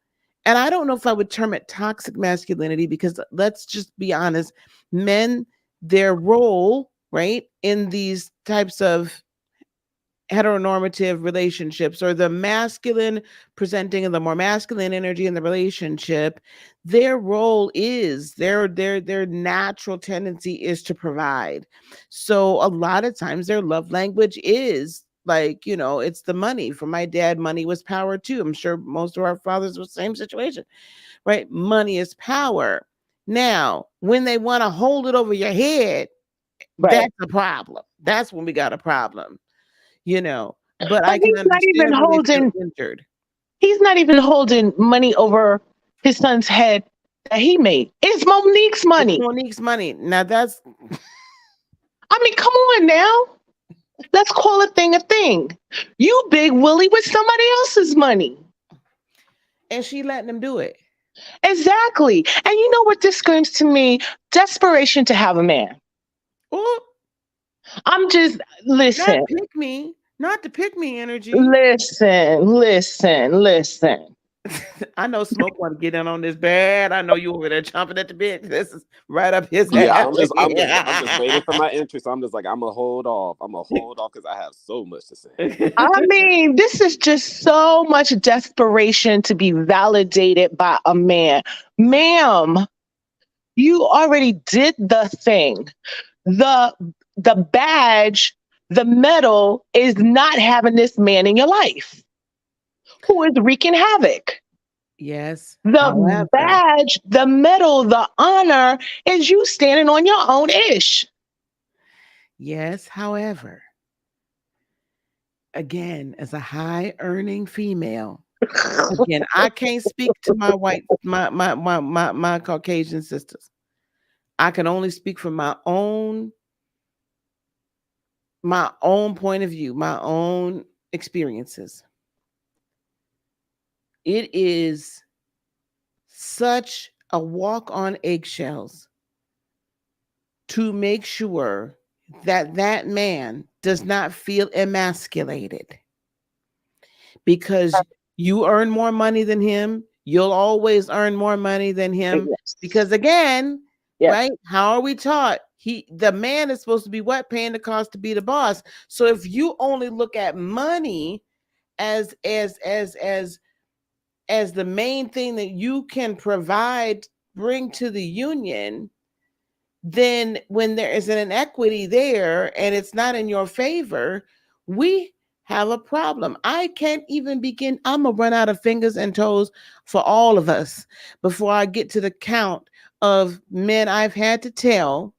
and I don't know if I would term it toxic masculinity, because let's just be honest, men, their role, right, in these types of heteronormative relationships, or the masculine presenting of the more masculine energy in the relationship, their role is their natural tendency is to provide. So a lot of times their love language is like, it's the money. For my dad, money was power too. I'm sure most of our fathers were the same situation, right? Money is power. Now, when they want to hold it over your head, Right. that's a problem. That's when we got a problem. But But I can he's not even understand when they feel holding injured. he's not even holding money over his son's head that he made. It's Monique's It's money. Monique's money. Now that's, I mean, come on now. Let's call a thing. You big Willie with somebody else's money. and she letting him do it. Exactly. And you know what this screams to me? Desperation to have a man. Oh, I'm just, not listen, not the pick me energy. listen. I know Smoke want to get in on this bad. I know you over there chomping at the bit. This is right up his Yeah, alley. I'm just waiting for my entry. So I'm just like, I'm gonna hold off. I'm gonna hold off because I have so much to say. I mean, this is just so much desperation to be validated by a man. Ma'am, you already did the thing. The badge, the medal is not having this man in your life who is wreaking havoc. Yes. The However, badge, the medal, the honor is you standing on your own ish. yes. However, again, as a high earning female, again, I can't speak to my Caucasian sisters. I can only speak from my own point of view, my own experiences. It is such a walk on eggshells to make sure that that man does not feel emasculated, because you earn more money than him. You'll always earn more money than him, because again, Yes. right? How are we taught? The man is supposed to be what? Paying the cost to be the boss. So if you only look at money as the main thing that you can provide, bring to the union, then when there is an inequity there and it's not in your favor, we have a problem. I can't even begin. I'm going to run out of fingers and toes for all of us before I get to the count of men I've had to tell,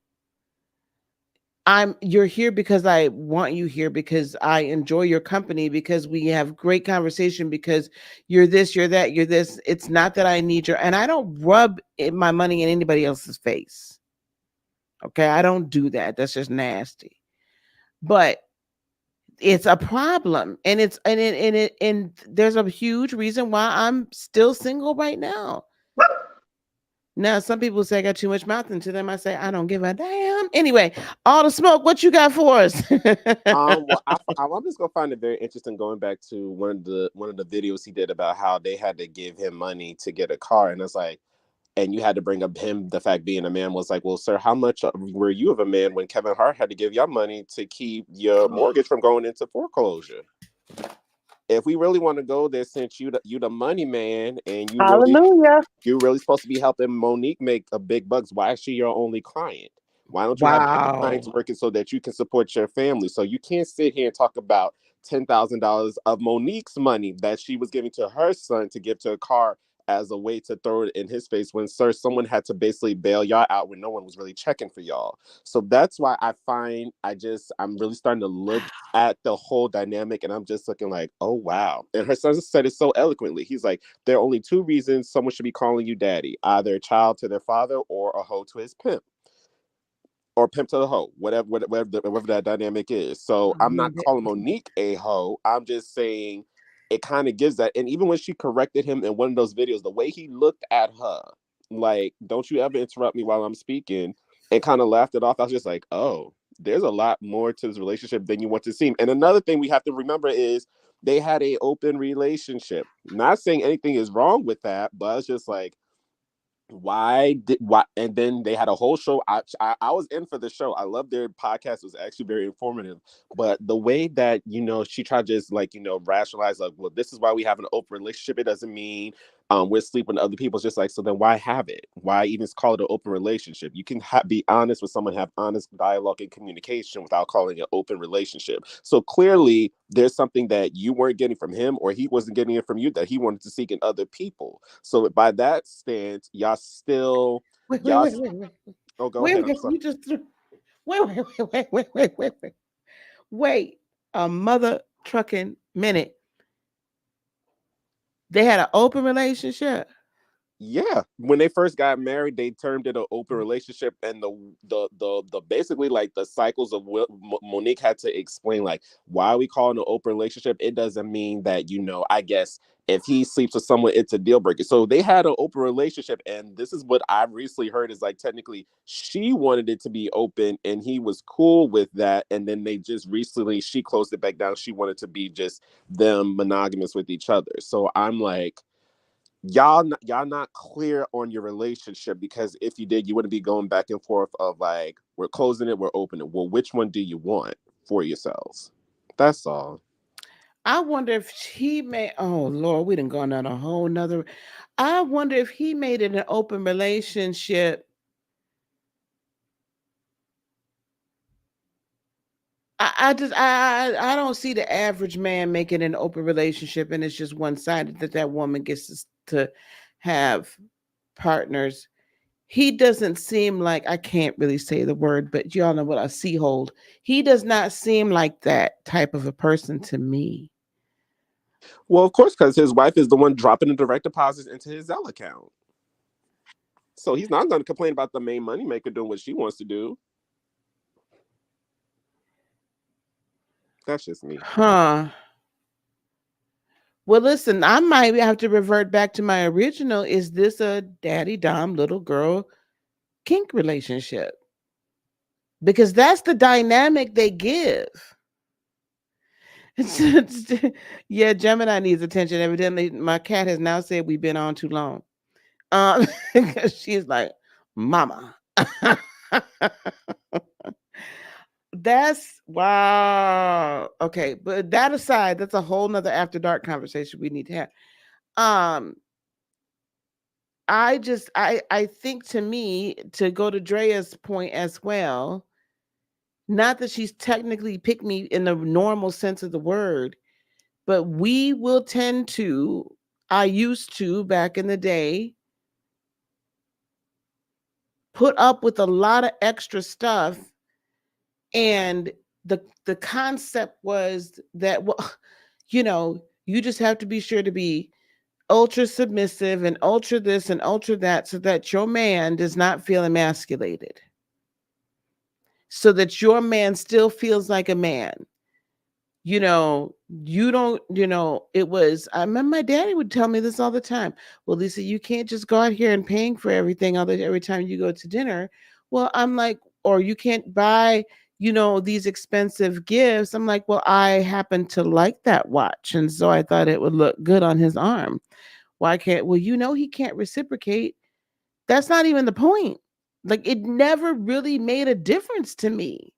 you're here because I want you here, because I enjoy your company, because we have great conversation, because you're this, you're that, you're this. It's not that I need your, and I don't rub my money in anybody else's face. Okay, I don't do that. That's just nasty. But it's a problem, and and there's a huge reason why I'm still single right now. Now, some people say I got too much mouth, and to them I say I don't give a damn. Anyway, all the smoke, what you got for us? Well, I'm just gonna find it very interesting going back to one of the videos he did about how they had to give him money to get a car, and it's like, and you had to bring up him, the fact being a man was like, well, sir, how much were you of a man when Kevin Hart had to give y'all money to keep your mortgage from going into foreclosure? If we really want to go there, since you the money man, and Hallelujah. you're really supposed to be helping Monique make a big bucks, why is she your only client? Why don't you have other Wow. clients working so that you can support your family? So you can't sit here and talk about $10,000 of Monique's money that she was giving to her son to give to a car as a way to throw it in his face, when, sir, someone had to basically bail y'all out when no one was really checking for y'all. So that's why I'm really starting to look at the whole dynamic, and I'm just looking like, oh wow. And her son said it so eloquently. He's like, there are only two reasons someone should be calling you daddy: either a child to their father or a hoe to his pimp, or pimp to the hoe, whatever that dynamic is. So I I'm not mean, calling Monique a hoe. I'm just saying it kind of gives that. And even when she corrected him in one of those videos, the way he looked at her, like, don't you ever interrupt me while I'm speaking, and kind of laughed it off. I was just like, oh, there's a lot more to this relationship than you want to seem. And another thing we have to remember is they had a open relationship. Not saying anything is wrong with that, but it's just like, why, and then they had a whole show. I was in for the show. I love their podcast. It was actually very informative. But the way that, she tried to just, like, rationalize, like, well, this is why we have an open relationship. It doesn't mean we're sleeping with other people. It's just like, so then why have it? Why even call it an open relationship? You can be honest with someone, have honest dialogue and communication without calling it an open relationship. So clearly there's something that you weren't getting from him, or he wasn't getting it from you, that he wanted to seek in other people. So by that stance, y'all still, wait, wait, y'all. wait, wait, wait, Oh, go wait, ahead. I'm wait. sorry. You just threw. Wait. Wait a mother trucking minute. They had an open relationship. Yeah, when they first got married, they termed it an open relationship, and the basically, like, the cycles of what Monique had to explain, like, why we call it an open relationship. It doesn't mean that, I guess if he sleeps with someone, it's a deal breaker. So they had an open relationship, and this is what I've recently heard is, like, technically she wanted it to be open, and he was cool with that, and then they just recently, she closed it back down. She wanted to be just them monogamous with each other. So I'm like, y'all not clear on your relationship, because if you did, you wouldn't be going back and forth of, like, we're closing it, we're opening. Well, which one do you want for yourselves? That's all. I wonder if he made. Oh Lord, we done gone down a whole nother. I wonder if he made it an open relationship. I don't see the average man making an open relationship, and it's just one sided, that woman gets to have partners. He doesn't seem like, I can't really say the word, but y'all know what I see hold. He does not seem like that type of a person to me. Well, of course, because his wife is the one dropping the direct deposits into his Zelle account. So he's not going to complain about the main moneymaker doing what she wants to do. That's just me. Huh. Well, listen, I might have to revert back to my original. Is this a daddy dom little girl kink relationship? Because that's the dynamic they give. Yeah, Gemini needs attention. Evidently, my cat has now said we've been on too long. Because she's like, Mama. That's wow. Okay, but that aside, that's a whole nother after dark conversation we need to have. Um, I think, to me, to go to Drea's point as well, not that she's technically pick me in the normal sense of the word, but we will tend to, I used to back in the day, put up with a lot of extra stuff. And the concept was that, well, you just have to be sure to be ultra submissive and ultra this and ultra that, so that your man does not feel emasculated, so that your man still feels like a man. You don't, it was, I remember my daddy would tell me this all the time. Well, Lisa, you can't just go out here and paying for everything every time you go to dinner. Well, I'm like, or you can't buy, these expensive gifts. I'm like, well, I happen to like that watch. And so I thought it would look good on his arm. Why can't, well, he can't reciprocate. That's not even the point. Like, it never really made a difference to me,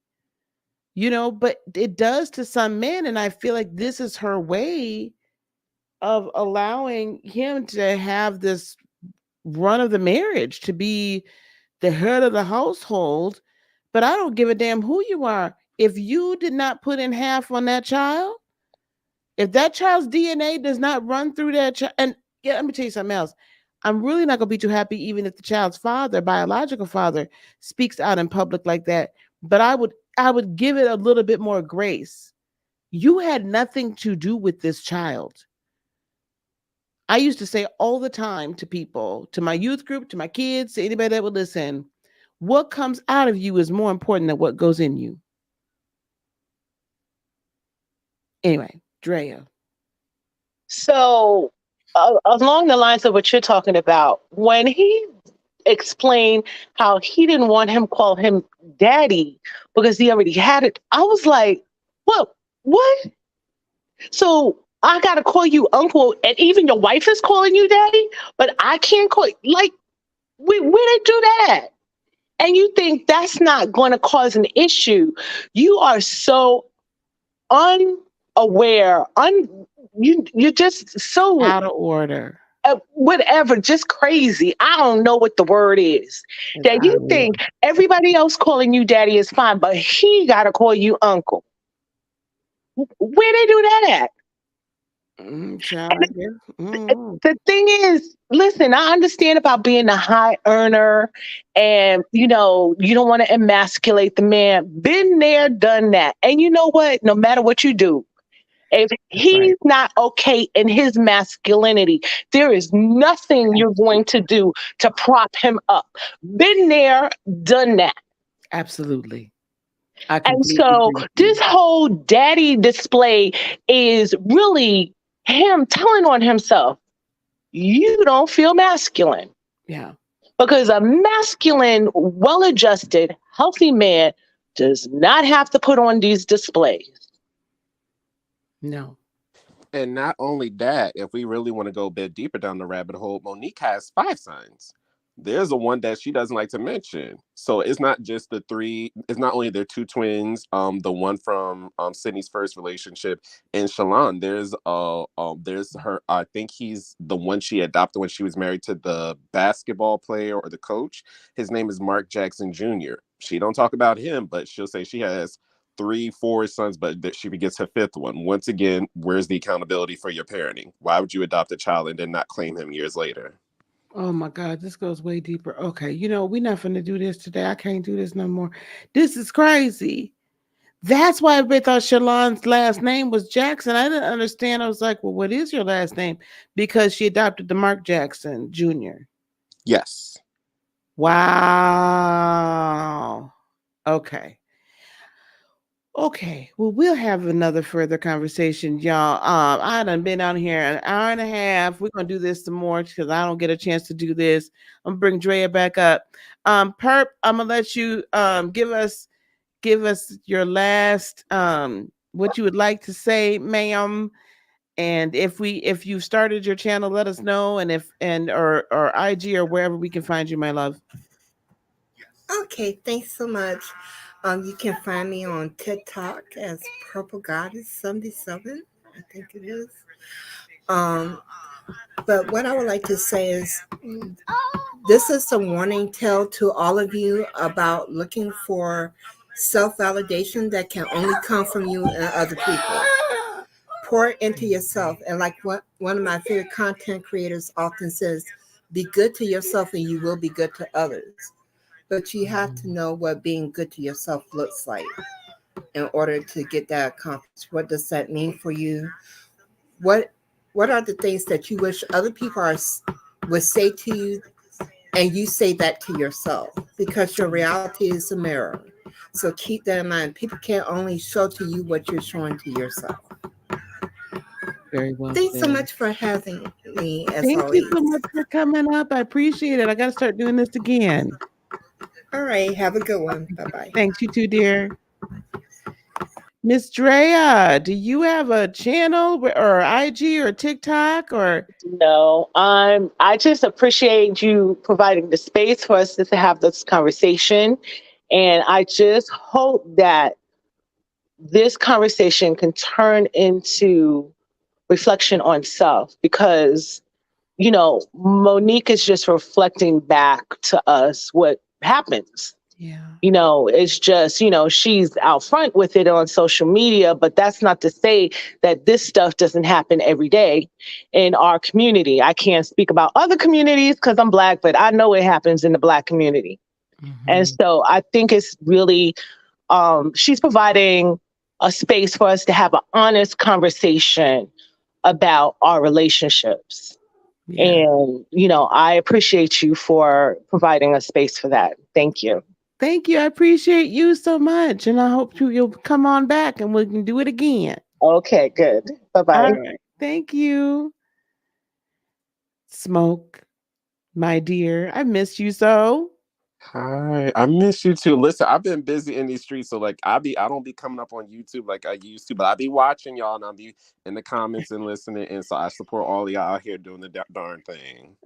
but it does to some men. And I feel like this is her way of allowing him to have this run of the marriage, to be the head of the household. But I don't give a damn who you are. If you did not put in half on that child, if that child's DNA does not run through that child, and yeah, let me tell you something else. I'm really not gonna be too happy even if the child's father, biological father, speaks out in public like that. But I would give it a little bit more grace. You had nothing to do with this child. I used to say all the time to people, to my youth group, to my kids, to anybody that would listen, what comes out of you is more important than what goes in you. Anyway, Drea. So, along the lines of what you're talking about, when he explained how he didn't want him call him daddy because he already had it, I was like, what? What? So I gotta call you uncle, and even your wife is calling you daddy, but I can't call, like, where they do that? And you think that's not going to cause an issue? You are so unaware, you're just so Out of order. whatever, just crazy. I don't know what the word is. It's That out you of think order. everybody else calling you daddy is fine, but he got to call you uncle. Where they do that at? Child, I guess. The thing is, listen, I understand about being a high earner and, you don't want to emasculate the man. Been there, done that. And you know what? No matter what you do, if That's right. he's not okay in his masculinity, there is nothing you're going to do to prop him up. Been there, done that. Absolutely. I And completely so agree with this you. whole daddy display is really him telling on himself, you don't feel masculine. Yeah. Because a masculine, well adjusted, healthy man does not have to put on these displays. No. And not only that, if we really want to go a bit deeper down the rabbit hole, Monique has 5 sons. There's a one that she doesn't like to mention. So it's not just the three, it's not only their two twins, the one from Sydney's first relationship, and Shalon. There's her, I think he's the one she adopted when she was married to the basketball player or the coach. His name is Mark Jackson Jr. She don't talk about him, but she'll say she has three, four sons, but that she gets her fifth one. Once again, where's the accountability for your parenting? Why would you adopt a child and then not claim him years later? Oh my God, this goes way deeper. Okay, we're not going to do this today. I can't do this no more. This is crazy. That's why everybody thought Shalon's last name was Jackson. I didn't understand. I was like, well, what is your last name? Because she adopted the Mark Jackson Jr. Yes. Wow. Okay. Okay. Well, we'll have another further conversation, y'all. I done been on here an hour and a half. We're gonna do this some more because I don't get a chance to do this. I'm gonna bring Drea back up. Perp, I'm gonna let you give us your last what you would like to say, ma'am. And if you started your channel, let us know. And if and or IG or wherever we can find you, my love. Okay, thanks so much. You can find me on TikTok as Purple Goddess 77, I think it is. Um, but what I would like to say is This is a warning tale to all of you about looking for self validation that can only come from you and other people. Pour into yourself. And like what one of my favorite content creators often says, be good to yourself and you will be good to others. But you have to know what being good to yourself looks like in order to get that accomplished. What does that mean for you? What what are the things that you wish other people would say to you, and you say that to yourself, because your reality is a mirror. So keep that in mind. People can't only show to you what you're showing to yourself. Very well Thanks so said. much for having me, as Thank you always. so much for coming up. I appreciate it. I got to start doing this again. All right, have a good one. Bye bye. Thanks, you too, dear. Miss Drea, do you have a channel or IG or TikTok or? No, I just appreciate you providing the space for us to have this conversation. And I just hope that this conversation can turn into reflection on self because, Monique is just reflecting back to us what happens. Yeah. It's just, she's out front with it on social media, but that's not to say that this stuff doesn't happen every day in our community. I can't speak about other communities because I'm Black, but I know it happens in the Black community. And Mm-hmm. so I think it's really, she's providing a space for us to have an honest conversation about our relationships. Yeah. And, I appreciate you for providing a space for that. Thank you. Thank you. I appreciate you so much. And I hope you'll come on back and we can do it again. Okay, good. Bye All bye. right. Thank you. Smoke, my dear. I miss you so. Hi, I miss you too. Listen, I've been busy in these streets, so like I don't be coming up on YouTube like I used to, but I be watching y'all and I'll be in the comments and listening, and so I support all of y'all out here doing the darn thing.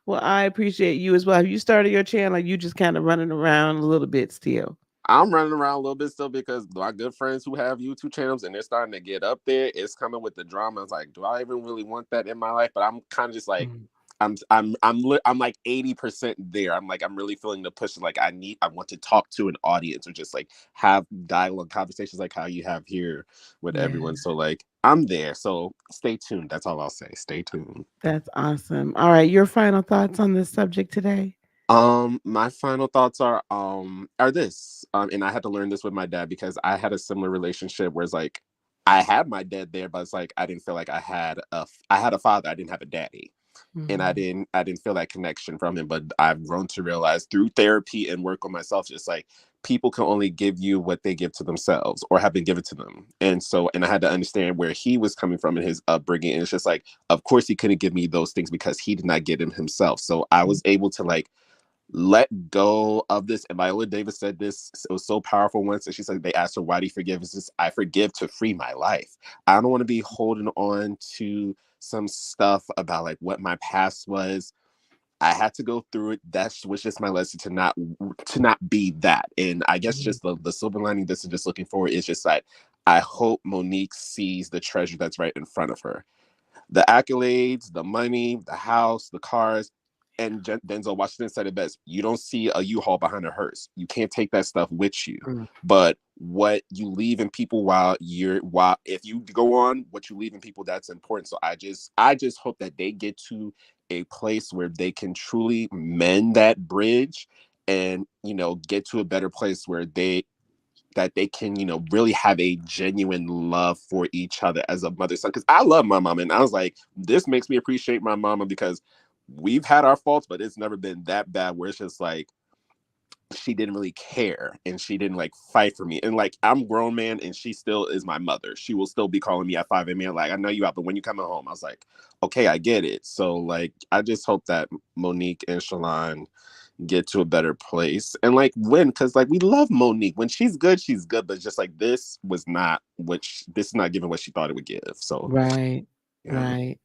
Well, I appreciate you as well. Have you started your channel? You just kind of running around a little bit still. I'm running around a little bit still because my good friends who have YouTube channels and they're starting to get up there, it's coming with the drama. I was like, do I even really want that in my life? But I'm kind of just like, Mm. I'm like 80% there. I'm really feeling the push. Like I want to talk to an audience or just like have dialogue conversations like how you have here with Yeah, everyone. So like I'm there. So stay tuned. That's all I'll say. Stay tuned. that's awesome. All right, your final thoughts on this subject today? My final thoughts are this. And I had to learn this with my dad because I had a similar relationship where it's like I had my dad there, but it's like I didn't feel like I had a father, I didn't have a daddy. And I Mhm. didn't feel that connection from him. But I've grown to realize through therapy and work on myself, just like people can only give you what they give to themselves or have been given to them. And I had to understand where he was coming from in his upbringing. And it's just like, of course he couldn't give me those things because he did not get them himself. So I was able to like let go of this. And Viola Davis said this, it was so powerful once. And she said, they asked her, why do you forgive? It's just, I forgive to free my life. I don't want to be holding on to some stuff about like what my past was. I had to go through it. That was just my lesson to not be that. And I guess Mhm. just the silver lining this is just looking forward is just like I hope Monique sees the treasure that's right in front of her, the accolades, the money, the house, the cars. And Denzel Washington said it best. You don't see a U-Haul behind a hearse. You can't take that stuff with you. Mm. But what you leave in people while if you go on, what you leave in people, that's important. So I just hope that they get to a place where they can truly mend that bridge and get to a better place where they can, really have a genuine love for each other as a mother son. Because I love my mom, and I was like, this makes me appreciate my mama because we've had our faults, but it's never been that bad where it's just like she didn't really care and she didn't like fight for me. And like I'm a grown man and she still is my mother. She will still be calling me at 5 a.m. Like, I know you out, but when you coming home, I was like, okay, I get it. So like I just hope that Monique and Shalon get to a better place and like win, because like we love Monique. When she's good, but just like this is not giving what she thought it would give. So Right, yeah. right.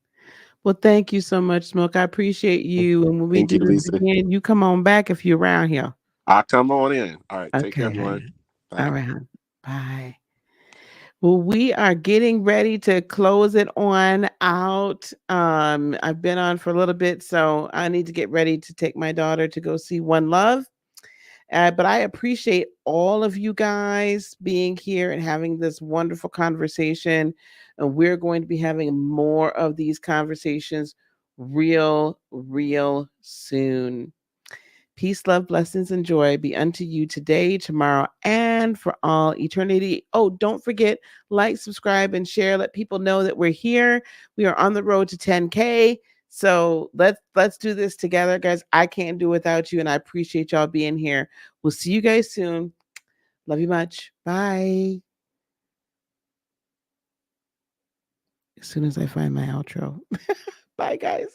Well, thank you so much, Smoke. I appreciate you. And when we Thank do you, this Lisa. again, you come on back if you're around here. I'll come on in. All right, take care, Okay, everyone. honey. All Bye. right, hon. Bye. Well, we are getting ready to close it on out. I've been on for a little bit, so I need to get ready to take my daughter to go see One Love. But I appreciate all of you guys being here and having this wonderful conversation. And we're going to be having more of these conversations real soon. Peace, love, blessings, and joy be unto you today, tomorrow, and for all eternity. Oh, don't forget, like, subscribe, and share. Let people know that we're here. We are on the road to 10K. So let's do this together, guys. I can't do without you, and I appreciate y'all being here. We'll see you guys soon. Love you much. Bye. As soon as I find my outro. Bye, guys.